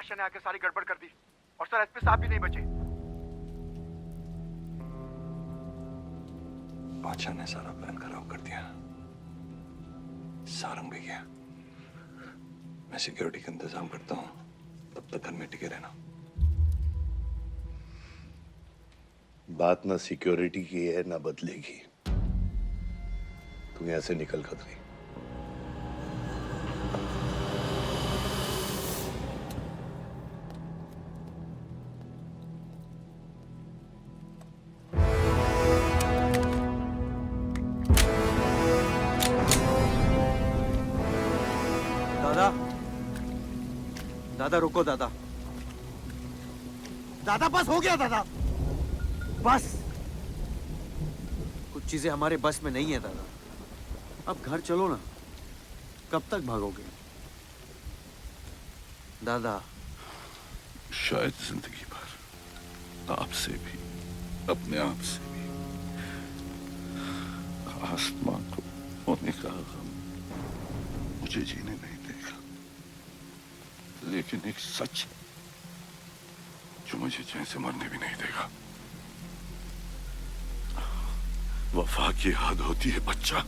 बादशाह ने आके सारी गड़बड़ कर दी और सर एसपी साहब भी नहीं बचे। बादशाह ने सारा प्लान खराब कर दिया। सारंग भी गया। मैं सिक्योरिटी का इंतजाम करता हूँ, तब तक घर में टिके रहना। बात ना सिक्योरिटी की है ना बदले की। तू यहां से निकल खतरी। दादा, दादा रुको दादा। दादा बस हो गया दादा, बस। कुछ चीजें हमारे बस में नहीं है दादा। अब घर चलो ना, कब तक भागोगे दादा? शायद जिंदगी भर आपसे भी, अपने आप से भी। आसमां को होने का गम मुझे जीने नहीं देगा, लेकिन एक सच है जो मुझे चैन से मरने भी नहीं देगा। वफा की हद होती है बच्चा।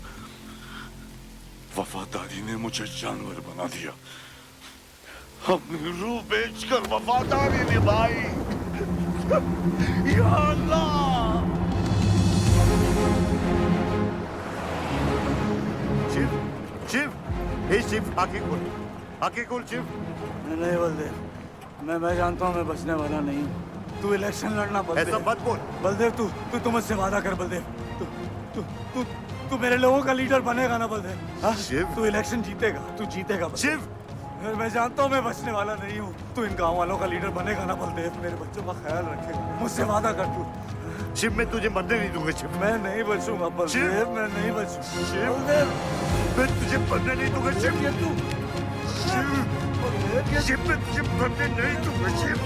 वफादारी ने मुझे जानवर बना दिया। अपनी रूह बेचकर वफादारी निभाई। या अल्लाह! शिव, शिव, हे शिव, आंखें खोल, आंखें खोल शिव। नहीं बलदेव, मैं जानता हूँ मैं बचने वाला नहीं हूँ। तू इलेक्शन लड़ना बलदेव। ऐसा मत बोल। बलदेव तू मुझसे वादा कर बलदेव। तू मेरे लोगों का लीडर बनेगा ना बलदेव? हाँ? शिव, तू इलेक्शन जीतेगा, तू जीतेगा शिव। मैं जानता हूँ मैं बचने वाला नहीं हूँ। तू इन गाँव वालों का लीडर बनेगा ना बलदेव? मेरे बच्चों का ख्याल रखेगा, मुझसे वादा कर तू। शिव, मैं तुझे मरने नहीं दूंगा शिव। मैं नहीं बचूंगा बलदेव, मैं नहीं बचूंगा शिव। बलदेव, मैं तुझे मरने नहीं दूंगा शिव। तू शिव, मैं तुझे मरने नहीं दूंगा शिव।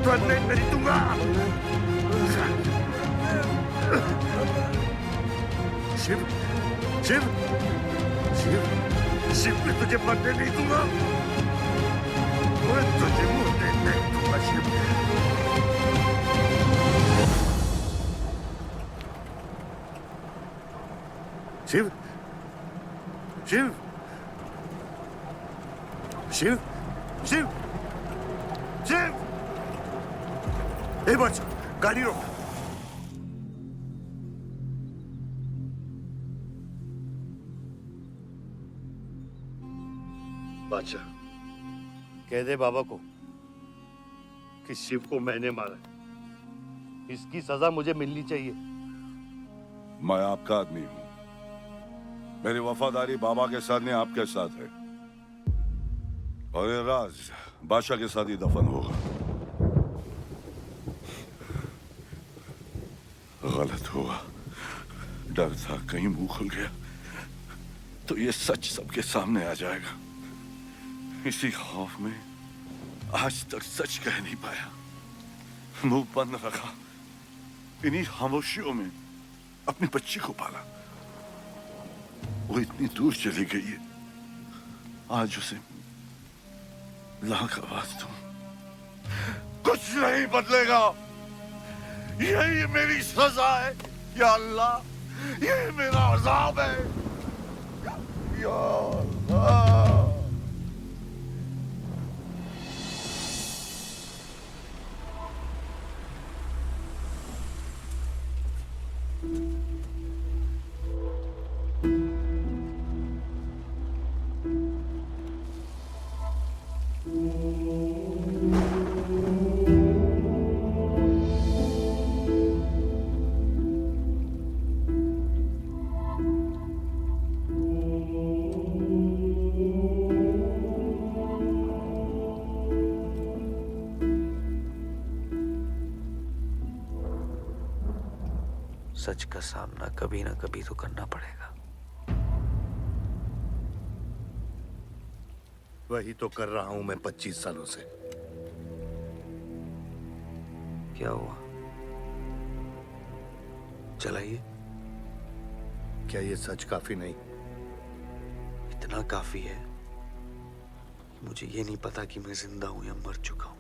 मरने नहीं दूंगा। शिव, शिव, शिव, शिव, मैं तुझे मरने नहीं दूंगा। मैं तुझे मरने नहीं दूंगा शिव। शिव, शिव, शिव, शिव, शिव। ए बच्चा, गाड़ी रोक। बादशाह, कह दे बाबा को कि शिव को मैंने मारा है। इसकी सजा मुझे मिलनी चाहिए। मैं आपका आदमी हूं। मेरी वफादारी बाबा के साथ नहीं, आपके साथ है। और ये राज बादशाह के साथ ही दफन होगा। गलत हुआ, डर था कहीं मुंह खुल गया तो ये सच सबके सामने आ जाएगा। इसी खौफ में आज तक सच कह नहीं पाया, मुंह बंद रखा। इन्हीं खामोशियों में अपनी बच्ची को पाला। वो इतनी दूर चली गई है, आज उसे लाख आवाज दूं, कुछ नहीं बदलेगा। यही मेरी सजा है या अल्लाह, यही मेरा अज़ाब है या अल्लाह। सच का सामना कभी ना कभी तो करना पड़ेगा। वही तो कर रहा हूं मैं 25 सालों से। क्या हुआ? चलाइए। क्या ये सच काफी नहीं? इतना काफी है मुझे ये नहीं पता कि मैं जिंदा हूं या मर चुका हूं।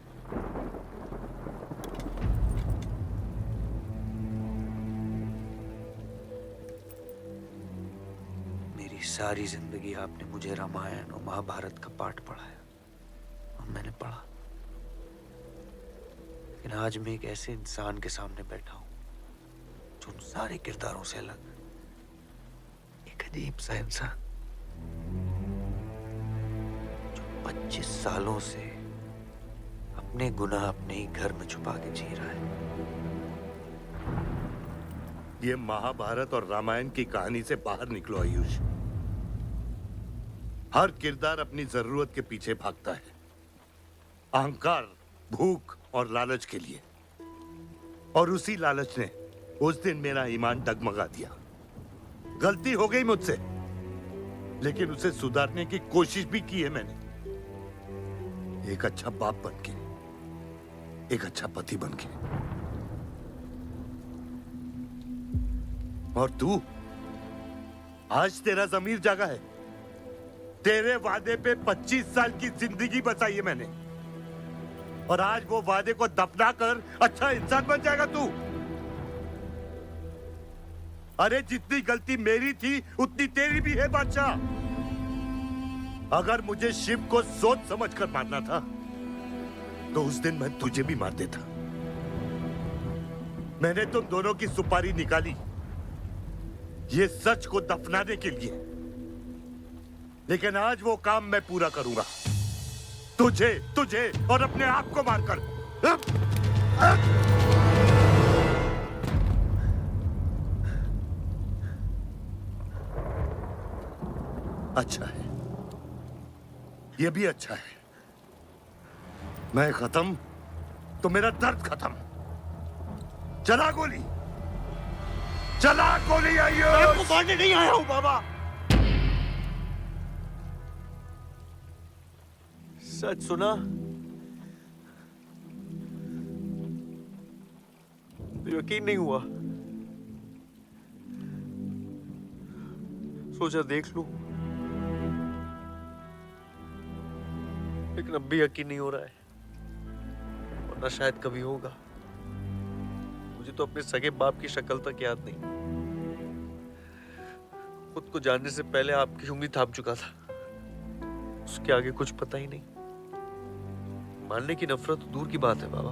मेरी सारी जिंदगी आपने मुझे रामायण और महाभारत का पाठ पढ़ाया और मैंने पढ़ा, लेकिन आज मैं एक ऐसे इंसान के सामने बैठा हूं जो उन सारे किरदारों से अलग, एक अजीब सा इंसान जो 25 सालों से अपने गुनाह अपने ही घर में छुपा के जी रहा है। ये महाभारत और रामायण की कहानी से बाहर निकलो आयुष। हर किरदार अपनी जरूरत के पीछे भागता है, अहंकार, भूख और लालच के लिए, और उसी लालच ने उस दिन मेरा ईमान डगमगा दिया। गलती हो गई मुझसे, लेकिन उसे सुधारने की कोशिश भी की है मैंने, एक अच्छा बाप बनके, एक अच्छा पति बनके। और तू, आज तेरा ज़मीर जागा है। तेरे वादे पे 25 साल की जिंदगी बचाई है मैंने, और आज वो वादे को दफना कर अच्छा इंसान बन जाएगा तू। अरे जितनी गलती मेरी थी उतनी तेरी भी है बादशाह। अगर मुझे शिव को सोच समझ कर मारना था तो उस दिन मैं तुझे भी मार देता। मैंने तुम दोनों की सुपारी निकाली ये सच को दफनाने के लिए, लेकिन आज वो काम मैं पूरा करूंगा, तुझे तुझे और अपने आप को मारकर। अच्छा है, ये भी अच्छा है। मैं खत्म तो मेरा दर्द खत्म। चला गोली, चला गोली। आइए, मैं आपको मारने नहीं आया हूं बाबा। सच सुना? तो यकीन नहीं हुआ, सोचा देख लूं, लेकिन अब भी यकीन नहीं हो रहा है, वरना शायद कभी होगा। मुझे तो अपने सगे बाप की शक्ल तक याद नहीं। खुद को जानने से पहले आपकी उंगली थाम चुका था, उसके आगे कुछ पता ही नहीं। मानने की नफरत तो दूर की बात है बाबा।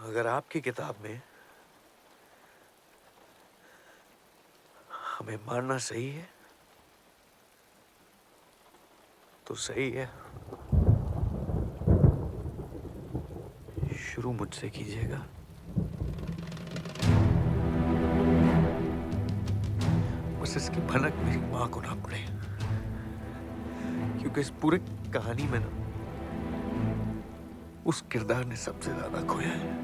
अगर आपकी किताब में हमें मारना सही है तो सही है। शुरू मुझसे कीजिएगा। बस इसकी भनक मेरी मां को ना पड़े, क्योंकि इस पूरी कहानी में ना उस किरदार ने सबसे ज्यादा खोया है।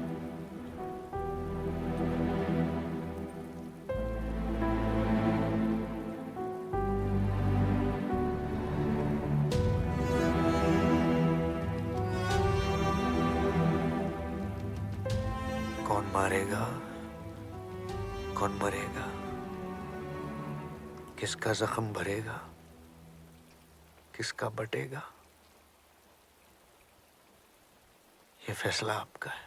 कौन मारेगा, कौन मरेगा, किसका जख्म भरेगा, किसका बटेगा, ये फैसला आपका है।